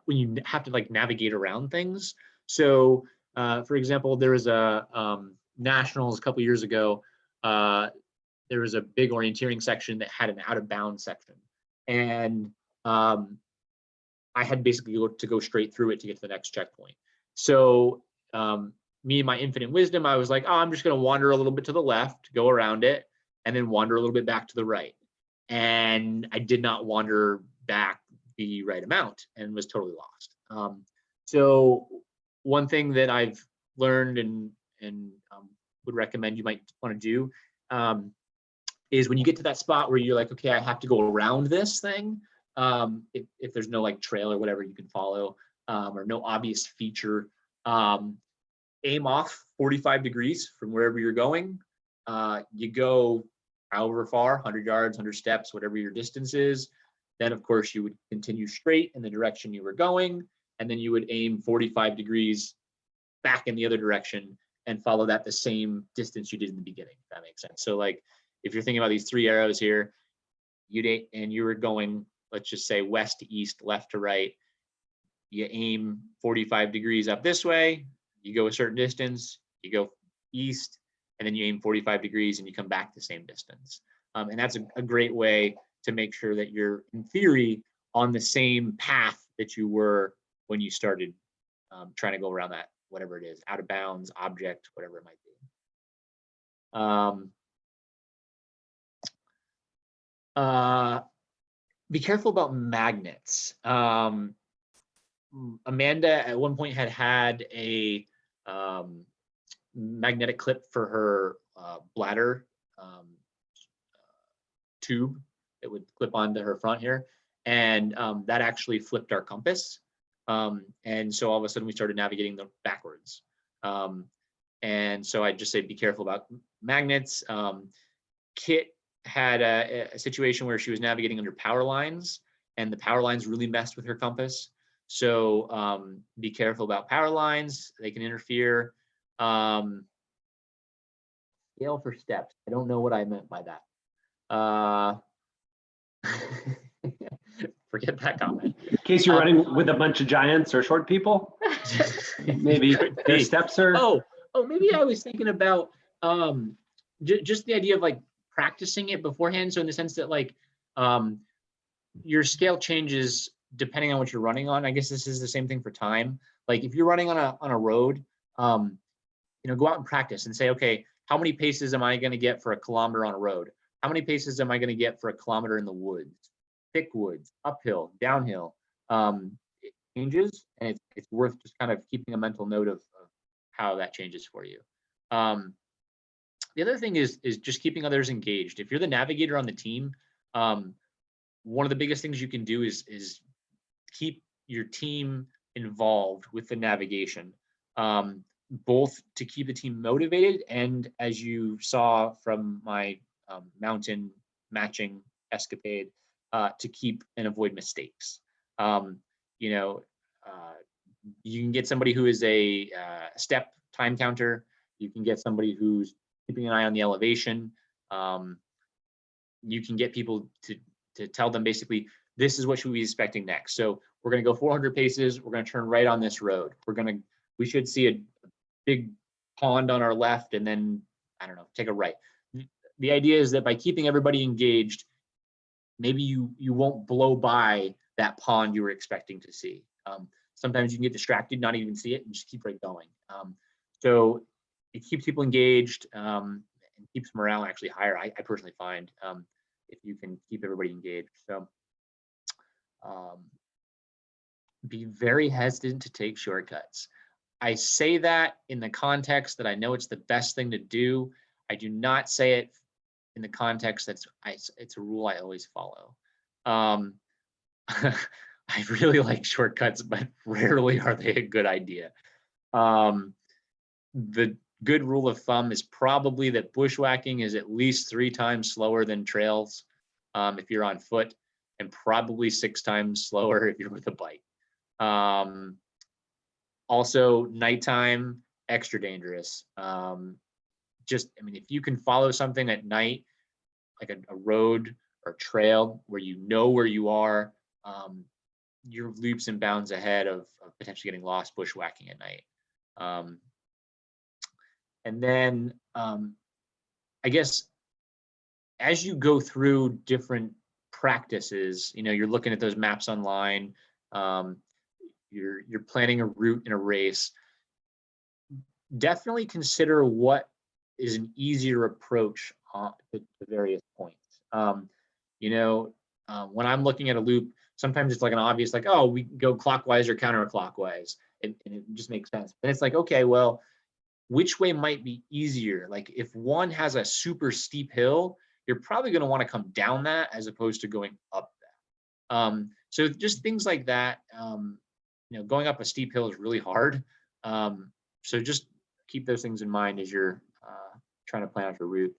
when you have to like navigate around things. So for example, there was a nationals a couple years ago. There was a big orienteering section that had an out of bounds section. And I had basically to go straight through it to get to the next checkpoint. So me and my infinite wisdom, I was like, oh, I'm just going to wander a little bit to the left, go around it, and then wander a little bit back to the right. And I did not wander back the right amount and was totally lost. So one thing that I've learned and would recommend you might want to do is when you get to that spot where you're like, okay, I have to go around this thing. If there's no like trail or whatever you can follow, or no obvious feature, aim off 45 degrees from wherever you're going. You go however far, 100 yards, 100 steps, whatever your distance is. Then, of course, you would continue straight in the direction you were going, and then you would aim 45 degrees back in the other direction and follow that the same distance you did in the beginning, if that makes sense. So like, if you're thinking about these 3 arrows here, you were going, let's just say west to east, left to right, you aim 45 degrees up this way, you go a certain distance, you go east, and then you aim 45 degrees and you come back the same distance. And that's a great way to make sure that you're, in theory, on the same path that you were when you started trying to go around that, whatever it is, out of bounds, object, whatever it might be. Be careful about magnets. Amanda at one point had a magnetic clip for her bladder tube that would clip onto her front here, and that actually flipped our compass. And so all of a sudden we started navigating them backwards. And so I'd just say be careful about magnets. Kit had a situation where she was navigating under power lines, and the power lines really messed with her compass. So be careful about power lines. They can interfere. Scale for steps. I don't know what I meant by that. Forget that comment. In case you're running with a bunch of giants or short people, maybe their steps are. Oh, maybe I was thinking about just the idea of like practicing it beforehand. So in the sense that like your scale changes depending on what you're running on. I guess this is the same thing for time. Like if you're running on a road, go out and practice and say, okay, how many paces am I going to get for a kilometer on a road? How many paces am I going to get for a kilometer in the woods? Thick woods, uphill, downhill. It changes, and it's worth just kind of keeping a mental note of how that changes for you. The other thing is just keeping others engaged. If you're the navigator on the team, one of the biggest things you can do is keep your team involved with the navigation, both to keep the team motivated, and as you saw from my mountain matching escapade, to keep and avoid mistakes. You can get somebody who is a step time counter. You can get somebody who's keeping an eye on the elevation. You can get people to tell them basically, this is what should we be expecting next. So we're going to go 400 paces. We're going to turn right on this road. We should see a big pond on our left, and then, I don't know, take a right. The idea is that by keeping everybody engaged, maybe you won't blow by that pond you were expecting to see. Sometimes you can get distracted, not even see it, and just keep right going. So it keeps people engaged and keeps morale actually higher, I personally find, if you can keep everybody engaged. So be very hesitant to take shortcuts. I say that in the context that I know it's the best thing to do. I do not say it in the context that's it's a rule I always follow. I really like shortcuts, but rarely are they a good idea. The good rule of thumb is probably that bushwhacking is at least 3 times slower than trails if you're on foot, and probably 6 times slower if you're with a bike. Also, nighttime, extra dangerous. If you can follow something at night, like a road or trail where you know where you are, you're leaps and bounds ahead of potentially getting lost bushwhacking at night. And then I guess as you go through different practices, you're looking at those maps online, you're planning a route in a race, definitely consider what is an easier approach to various points. When I'm looking at a loop, sometimes it's like an obvious, like, oh, we go clockwise or counterclockwise, and it just makes sense. But it's like, okay, well, which way might be easier? Like if one has a super steep hill, you're probably going to want to come down that as opposed to going up that. So just things like that. Going up a steep hill is really hard. So just keep those things in mind as you're trying to plan out your route.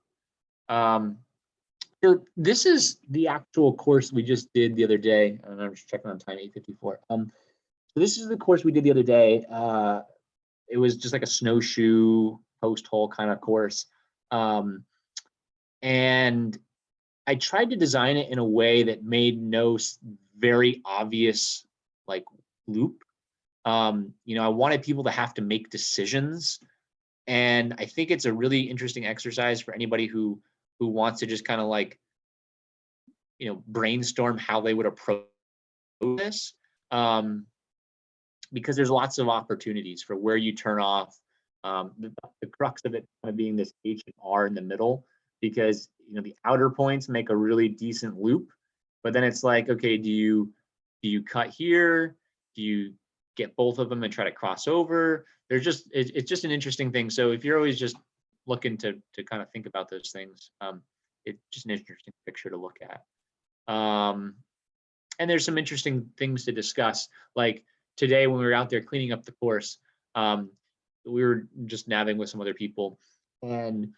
So this is the actual course we just did the other day, and I'm just checking on time, 8:54. So this is the course we did the other day. It was just like a snowshoe post hole kind of course. And I tried to design it in a way that made no very obvious like loop. You know, I wanted people to have to make decisions. And I think it's a really interesting exercise for anybody who wants to just kind of like, you know, brainstorm how they would approach this. Because there's lots of opportunities for where you turn off. The crux of it kind of being this H and R in the middle, because you know the outer points make a really decent loop, but then it's like, okay, do you cut here? Do you get both of them and try to cross over? There's just it's just an interesting thing. So if you're always just looking to kind of think about those things, it's just an interesting picture to look at. And there's some interesting things to discuss. Like today when we were out there cleaning up the course, we were just nabbing with some other people, and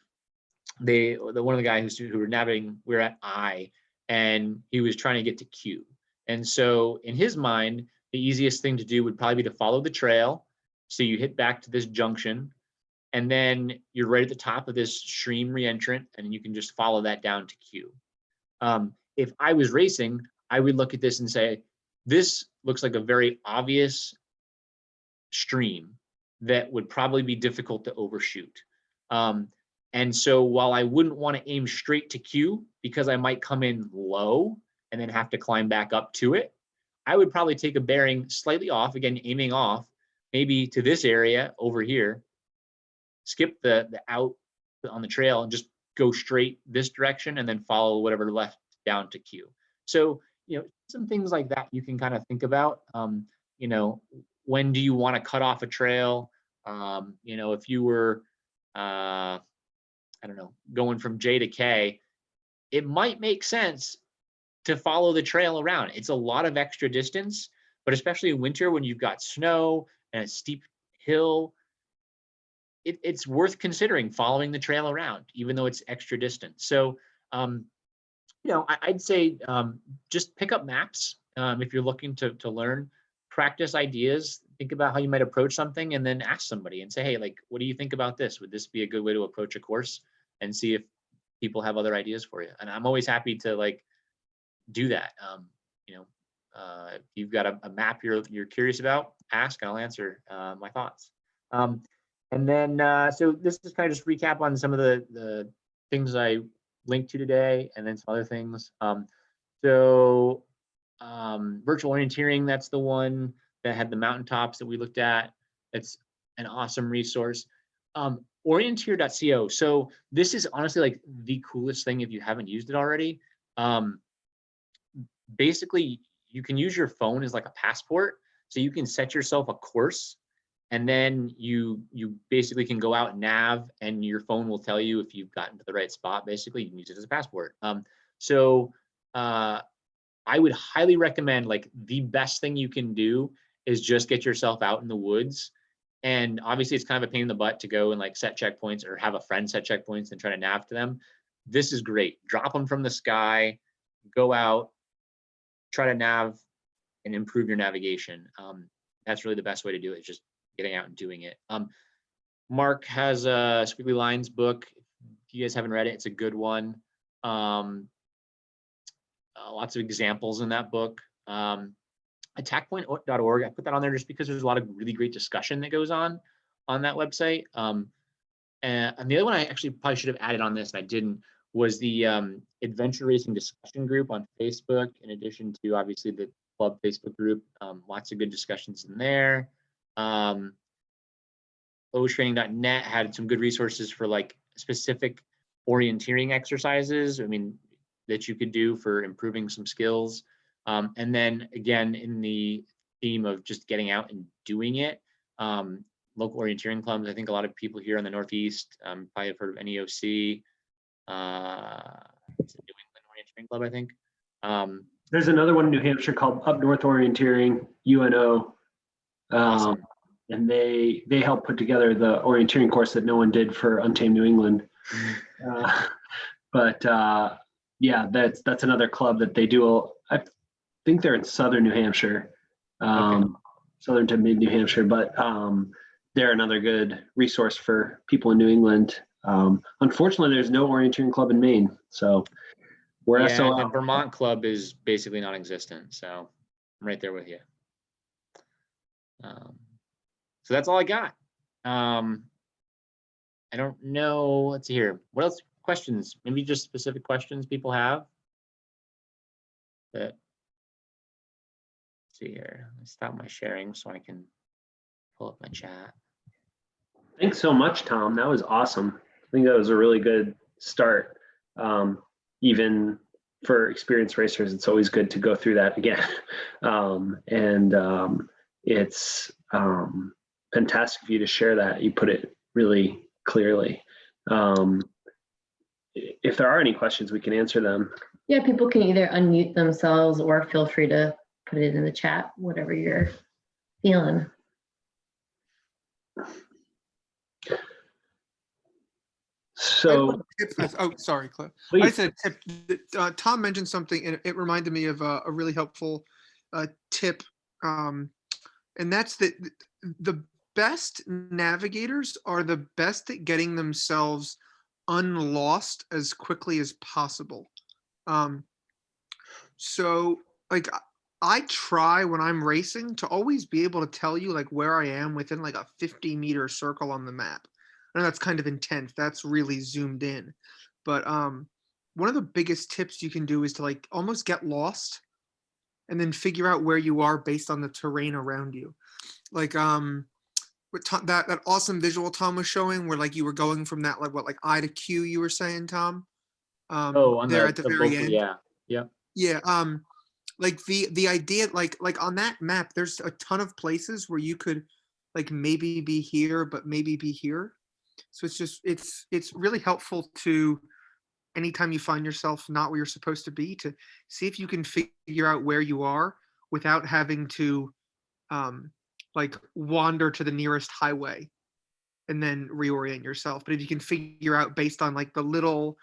one of the guys who were nabbing, we were at I, and he was trying to get to Q. And so in his mind, the easiest thing to do would probably be to follow the trail. So you hit back to this junction, and then you're right at the top of this stream reentrant, and you can just follow that down to Q. If I was racing, I would look at this and say, this looks like a very obvious stream that would probably be difficult to overshoot. And so while I wouldn't want to aim straight to Q because I might come in low and then have to climb back up to it, I would probably take a bearing slightly off, again, aiming off, maybe to this area over here, skip the out on the trail and just go straight this direction and then follow whatever left down to Q. So, you know, some things like that you can kind of think about. You know, when do you want to cut off a trail? You know, if you were, I don't know, going from J to K, it might make sense to follow the trail around. It's a lot of extra distance, but especially in winter when you've got snow and a steep hill, it's worth considering following the trail around, even though it's extra distance. So, you know, I'd say just pick up maps if you're looking to learn, practice ideas, think about how you might approach something, and then ask somebody and say, hey, like, what do you think about this? Would this be a good way to approach a course? And see if people have other ideas for you. And I'm always happy to like do that. You know, if you've got a map you're curious about, ask and I'll answer my thoughts. And then, so this is kind of just recap on some of the things I linked to today, and then some other things. So virtual orienteering, that's the one that had the mountaintops that we looked at. It's an awesome resource. Orienteer.co. So this is honestly like the coolest thing if you haven't used it already. Basically, you can use your phone as like a passport. So you can set yourself a course, and then you basically can go out and nav, and your phone will tell you if you've gotten to the right spot. Basically, you can use it as a passport. So I would highly recommend, like, the best thing you can do is just get yourself out in the woods. And obviously it's kind of a pain in the butt to go and like set checkpoints or have a friend set checkpoints and try to nav to them. This is great. Drop them from the sky, go out, try to nav and improve your navigation. That's really the best way to do it, is just getting out and doing it. Mark has a Squiggly Lines book. If you guys haven't read it, it's a good one. Lots of examples in that book. Attackpoint.org, I put that on there just because there's a lot of really great discussion that goes on that website. And the other one I actually probably should have added on this and I didn't, was the Adventure Racing discussion group on Facebook, in addition to obviously the club Facebook group. Lots of good discussions in there. OStraining.net had some good resources for like specific orienteering exercises, I mean, that you could do for improving some skills. And then again, in the theme of just getting out and doing it, local orienteering clubs, I think a lot of people here in the Northeast probably have heard of NEOC, it's a New England Orienteering Club, I think. There's another one in New Hampshire called Up North Orienteering, UNO. Awesome. And they helped put together the orienteering course that no one did for Untamed New England. Yeah, that's another club that they do. I think they're in southern New Hampshire, Okay. southern to mid New Hampshire, but they're another good resource for people in New England. Unfortunately, there's no orienteering club in Maine, so we're Yeah, and the SOL. Vermont club is basically non-existent, so I'm right there with you. So that's all I got. I don't know. Let's see here. What else? Questions? Maybe just specific questions people have. Let's see here. Let me stop my sharing so I can pull up my chat. Thanks so much, Tom. That was awesome. I think that was a really good start. Even for experienced racers, it's always good to go through that again. It's fantastic of you to share that. You put it really clearly. If there are any questions, we can answer them. Yeah, people can either unmute themselves or feel free to put it in the chat, whatever you're feeling. So, Oh, sorry, Cliff. I please. just had a tip. Tom mentioned something, and it reminded me of a really helpful tip, and that's that the best navigators are the best at getting themselves unlost as quickly as possible. So, like, I try when I'm racing to always be able to tell you like where I am within like a 50-meter circle on the map. I know that's kind of intense. That's really zoomed in. But one of the biggest tips you can do is to like almost get lost and then figure out where you are based on the terrain around you. Like that awesome visual Tom was showing where like you were going from that like what like I to Q you were saying, Tom? Oh, on There at the very local, end. yeah. Yep. Yeah, like the idea like on that map there's a ton of places where you could like maybe be here but maybe be here. So it's just it's really helpful to anytime you find yourself not where you're supposed to be to see if you can figure out where you are without having to like wander to the nearest highway and then reorient yourself. But if you can figure out based on like the little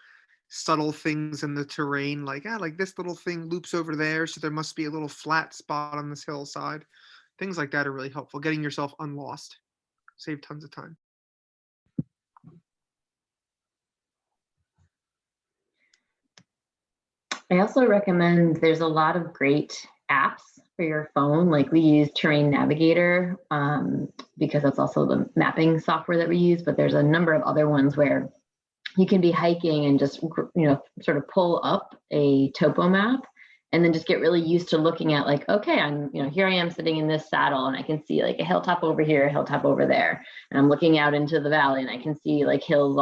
subtle things in the terrain, like like this little thing loops over there, so there must be a little flat spot on this hillside. Things like that are really helpful. Getting yourself unlost, save tons of time. I also recommend there's a lot of great apps for your phone. Like we use Terrain Navigator because that's also the mapping software that we use, but there's a number of other ones where you can be hiking and just, sort of pull up a topo map and then just get really used to looking at like, okay, I'm, here I am sitting in this saddle and I can see like a hilltop over here, a hilltop over there. And I'm looking out into the valley and I can see like hills,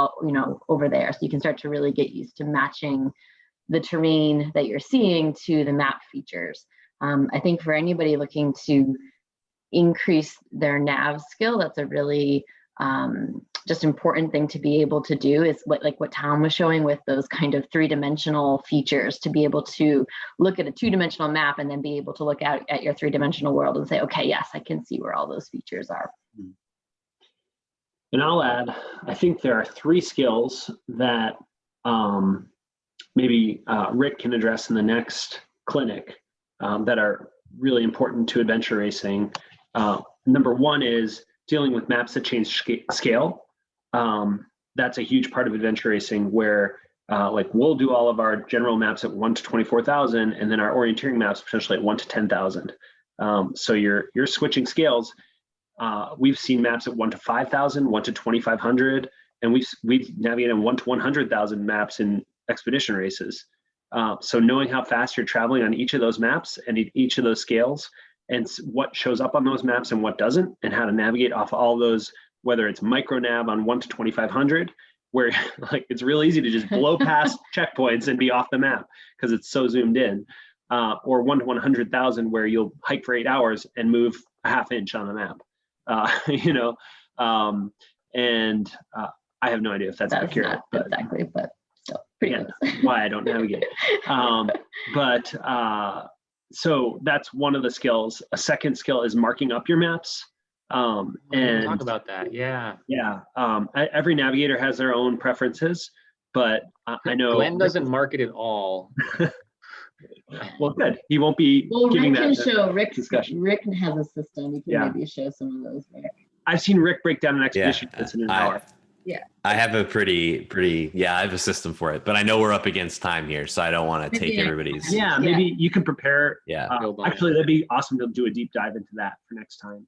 over there. So you can start to really get used to matching the terrain that you're seeing to the map features. I think for anybody looking to increase their nav skill, that's a really just important thing to be able to do is what Tom was showing with those kind of three-dimensional features, to be able to look at a two-dimensional map and then be able to look out at your three-dimensional world and say, okay, yes, I can see where all those features are. And I'll add, I think there are 3 skills that maybe Rick can address in the next clinic that are really important to adventure racing. Number 1 is dealing with maps that change scale. That's a huge part of adventure racing where like we'll do all of our general maps at 1 to 24,000 and then our orienteering maps potentially at 1 to 10,000. So you're switching scales. We've seen maps at 1 to 5,000, 1 to 2,500, and we've navigated 1 to 100,000 maps in expedition races. So knowing how fast you're traveling on each of those maps and each of those scales and what shows up on those maps and what doesn't, and how to navigate off all those, whether it's micro nav on 1 to 2,500, where like it's real easy to just blow past checkpoints and be off the map because it's so zoomed in, or 1 to 100,000 where you'll hike for 8 hours and move a half inch on the map. I have no idea if that's accurate. Not exactly, but still pretty close. Why I don't navigate. So that's one of the skills. A second skill is marking up your maps. And Talk about that. Yeah. Yeah. Every navigator has their own preferences, but I know Glenn doesn't mark it at all. Well, good. He won't be Well, giving Rick can that show. Rick discussion. has a system. He can Yeah. maybe show some of those. Rick. I've seen Rick break down an Yeah, expedition that's in an hour. I have a pretty, yeah, I have a system for it, but I know we're up against time here, so I don't want to take Yeah. everybody's. Yeah, maybe you can prepare. Yeah. Build on it. Actually, that'd be awesome to do a deep dive into that for next time.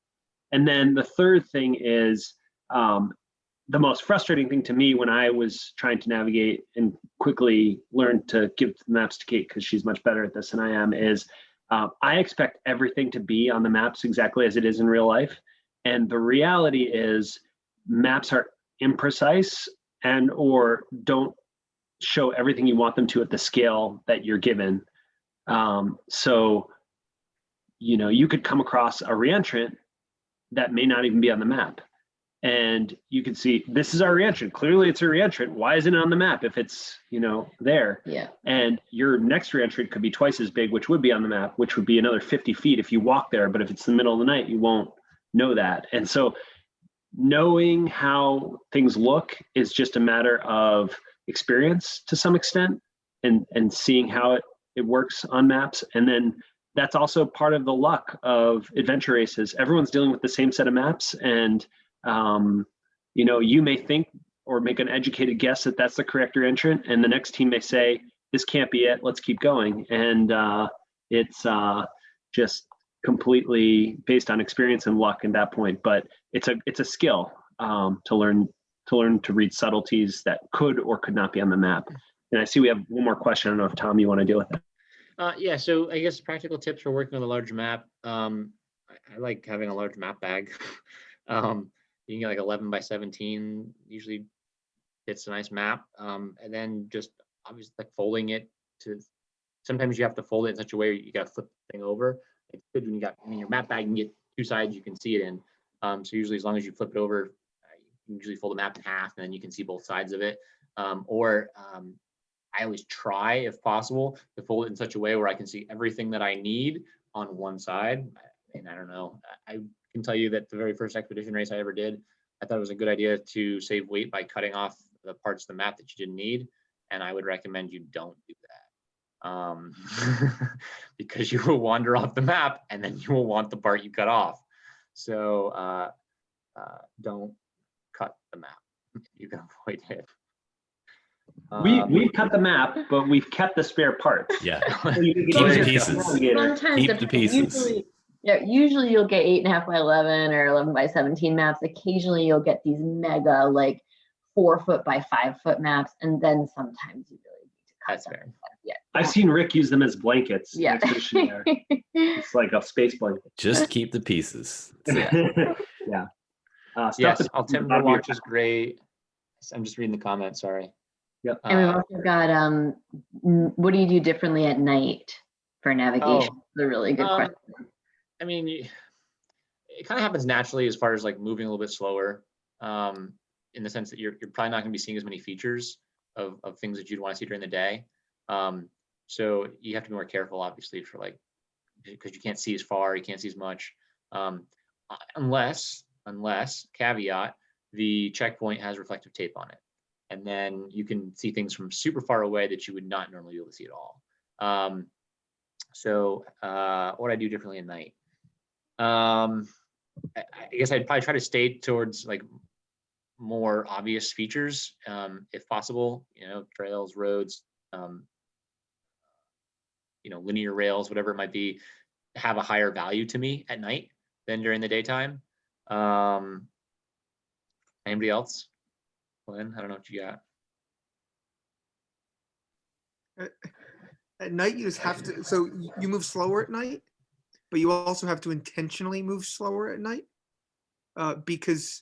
And then the third thing is the most frustrating thing to me when I was trying to navigate and quickly learn to give the maps to Kate because she's much better at this than I am is I expect everything to be on the maps exactly as it is in real life. And the reality is maps are imprecise and or don't show everything you want them to at the scale that you're given. So, you know, you could come across a reentrant that may not even be on the map. And you can see, this is our reentrant. Clearly it's a reentrant. Why isn't it on the map if it's, you know, there? Yeah. And your next reentrant could be twice as big, which would be on the map, which would be another 50 feet if you walk there. But if it's the middle of the night, you won't know that. And so knowing how things look is just a matter of experience to some extent and seeing how it works on maps. And then that's also part of the luck of adventure races. Everyone's dealing with the same set of maps, and you know, you may think or make an educated guess that that's the correct entrant, and the next team may say, this can't be it, let's keep going. And it's just completely based on experience and luck at that point. But it's a skill to learn to read subtleties that could or could not be on the map. And I see we have one more question. I don't know if Tom, you want to deal with that. Yeah, so I guess practical tips for working with a large map. I like having a large map bag. You can get like 11 by 17, usually fits a nice map. And then just obviously like folding it to, sometimes you have to fold it in such a way you got to flip the thing over. It's good when you got in your map bag, you can get two sides you can see it in. So usually as long as you flip it over, you can usually fold the map in half and then you can see both sides of it. I always try, if possible, to fold it in such a way where I can see everything that I need on one side. And I don't know, I can tell you that the very first expedition race I ever did, I thought it was a good idea to save weight by cutting off the parts of the map that you didn't need. And I would recommend you don't do that. Because you will wander off the map and then you will want the part you cut off. So don't cut the map. You can avoid it. We've cut the map, but we've kept the spare parts. Yeah. So you can Keep get the your pieces. navigator. Sometimes Keep the pieces. Usually you'll get 8.5 by 11 or 11 by 17 maps. Occasionally you'll get these mega like 4 foot by 5 foot maps, and then sometimes you really need to cut That's them. fair. Yeah. I've seen Rick use them as blankets. Yeah. Expedition there. It's like a space blanket. Just keep the pieces. That's it. Yeah. Stuff Yes, that's on the altimeter bottom of your watch is great. I'm just reading the comments, sorry. Yep. And we've also got what do you do differently at night for navigation? It's a really good question. I mean, it kind of happens naturally as far as like moving a little bit slower, in the sense that you're probably not going to be seeing as many features of things that you'd want to see during the day. So you have to be more careful, obviously, for like, because you can't see as far, you can't see as much, unless caveat, the checkpoint has reflective tape on it. And then you can see things from super far away that you would not normally be able to see at all. So what I do differently at night. I guess I'd probably try to stay towards like more obvious features, if possible, you know, trails, roads, you know, linear rails, whatever it might be, have a higher value to me at night than during the daytime. Anybody else? Glenn, I don't know what you got. At night, you just have to, so you move slower at night, but you also have to intentionally move slower at night, because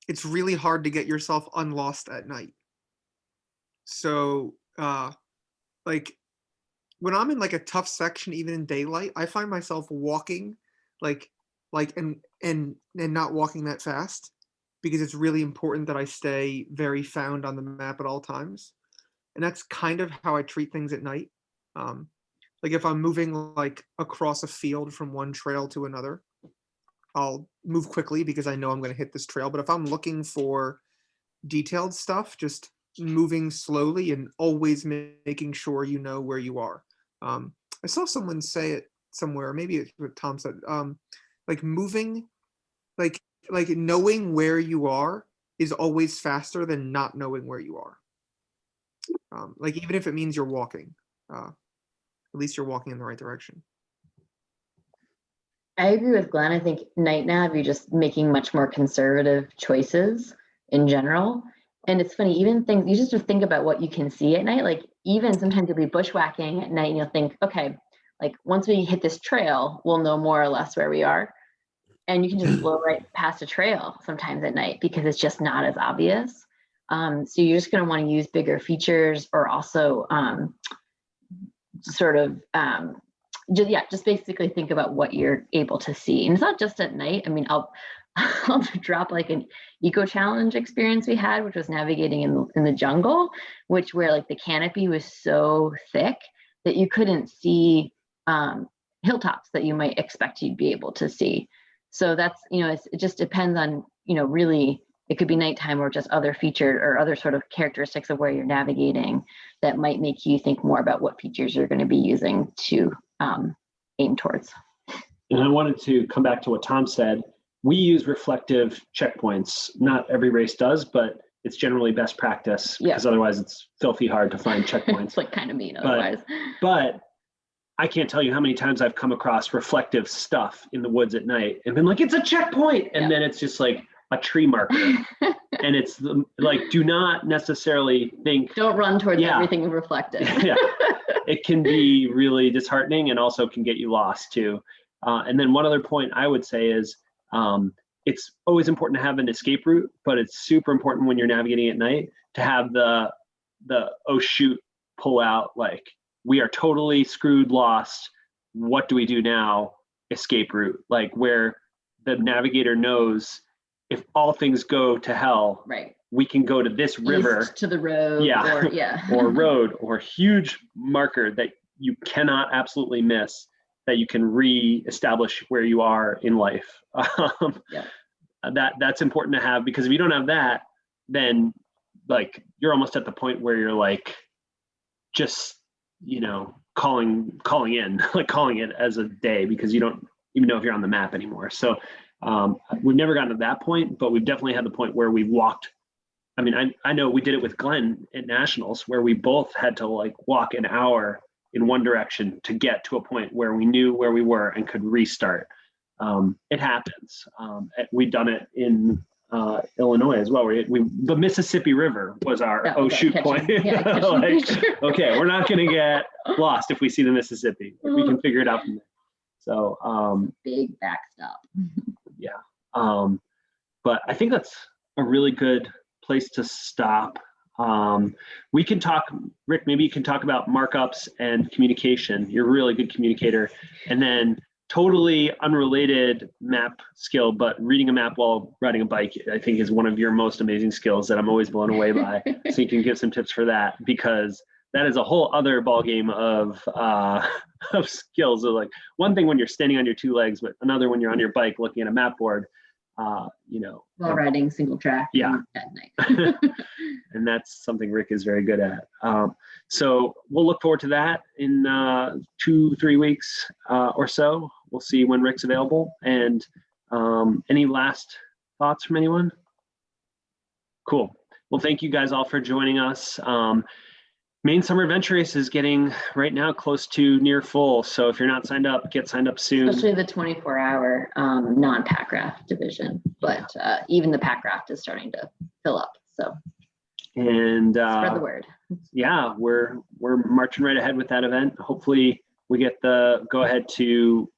it's really hard to get yourself unlost at night. So like when I'm in like a tough section, even in daylight, I find myself walking and not walking that fast, because it's really important that I stay very found on the map at all times. And that's kind of how I treat things at night. Like if I'm moving like across a field from one trail to another, I'll move quickly because I know I'm going to hit this trail. But if I'm looking for detailed stuff, just moving slowly and always making sure you know where you are. I saw someone say it somewhere, maybe it's what Tom said, like moving like knowing where you are is always faster than not knowing where you are. Like even if it means you're walking, at least you're walking in the right direction. I agree with Glenn. I think night nav, you're just making much more conservative choices in general. And it's funny, even things, you just have to think about what you can see at night. Like even sometimes you'll be bushwhacking at night and you'll think, okay, like once we hit this trail, we'll know more or less where we are. And you can just blow right past a trail sometimes at night because it's just not as obvious. So you're just going to want to use bigger features, or also just basically think about what you're able to see. And it's not just at night. I mean, I'll drop like an eco challenge experience we had, which was navigating in the jungle, where like the canopy was so thick that you couldn't see hilltops that you might expect you'd be able to see. So that's, it just depends on, really, it could be nighttime or just other feature or other sort of characteristics of where you're navigating that might make you think more about what features you're going to be using to aim towards. And I wanted to come back to what Tom said. We use reflective checkpoints. Not every race does, but it's generally best practice because otherwise it's filthy hard to find checkpoints. It's like kind of mean otherwise. But I can't tell you how many times I've come across reflective stuff in the woods at night and been like, it's a checkpoint. And then it's just like a tree marker. And it's like, do not necessarily think. Don't run towards everything reflective. It can be really disheartening and also can get you lost too. And then one other point I would say is it's always important to have an escape route, but it's super important when you're navigating at night to have the oh shoot, pull out, like we are totally screwed, lost. What do we do now? Escape route, like where the navigator knows if all things go to hell, right, we can go to this river, east to the road, or road, or huge marker that you cannot absolutely miss, that you can re-establish where you are in life. That's important to have, because if you don't have that, then like you're almost at the point where you're like just calling in, like calling it as a day, because you don't even know if you're on the map anymore. So we've never gotten to that point, but we've definitely had the point where we've walked. I mean, I know we did it with Glenn at Nationals, where we both had to like walk an hour in one direction to get to a point where we knew where we were and could restart. It happens. We've done it in Illinois as well. The Mississippi River was our shoot point. Like, okay, we're not going to get lost if we see the Mississippi. We can figure it out from there. So big backstop. But I think that's a really good place to stop. We can talk, Rick, maybe you can talk about markups and communication. You're a really good communicator. And then totally unrelated map skill, but reading a map while riding a bike, I think, is one of your most amazing skills that I'm always blown away by. So you can give some tips for that, because that is a whole other ballgame of skills. So like one thing when you're standing on your two legs, but another when you're on your bike looking at a map board, while riding single track at night. And that's something Rick is very good at. So we'll look forward to that in 2-3 weeks or so. We'll see when Rick's available. And any last thoughts from anyone? Cool. Well, thank you guys all for joining us. Maine Summer Adventure Race is getting right now close to near full. So if you're not signed up, get signed up soon. Especially the 24-hour non-pack raft division, but even the pack raft is starting to fill up. So and spread the word. Yeah, we're marching right ahead with that event. Hopefully we get the go ahead to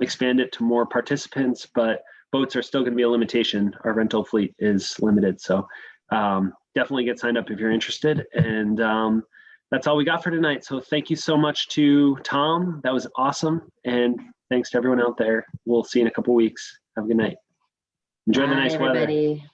expand it to more participants, but boats are still going to be a limitation. Our rental fleet is limited. So definitely get signed up if you're interested. And that's all we got for tonight. So thank you so much to Tom. That was awesome. And thanks to everyone out there. We'll see you in a couple weeks. Have a good night. Enjoy the nice weather. Everybody.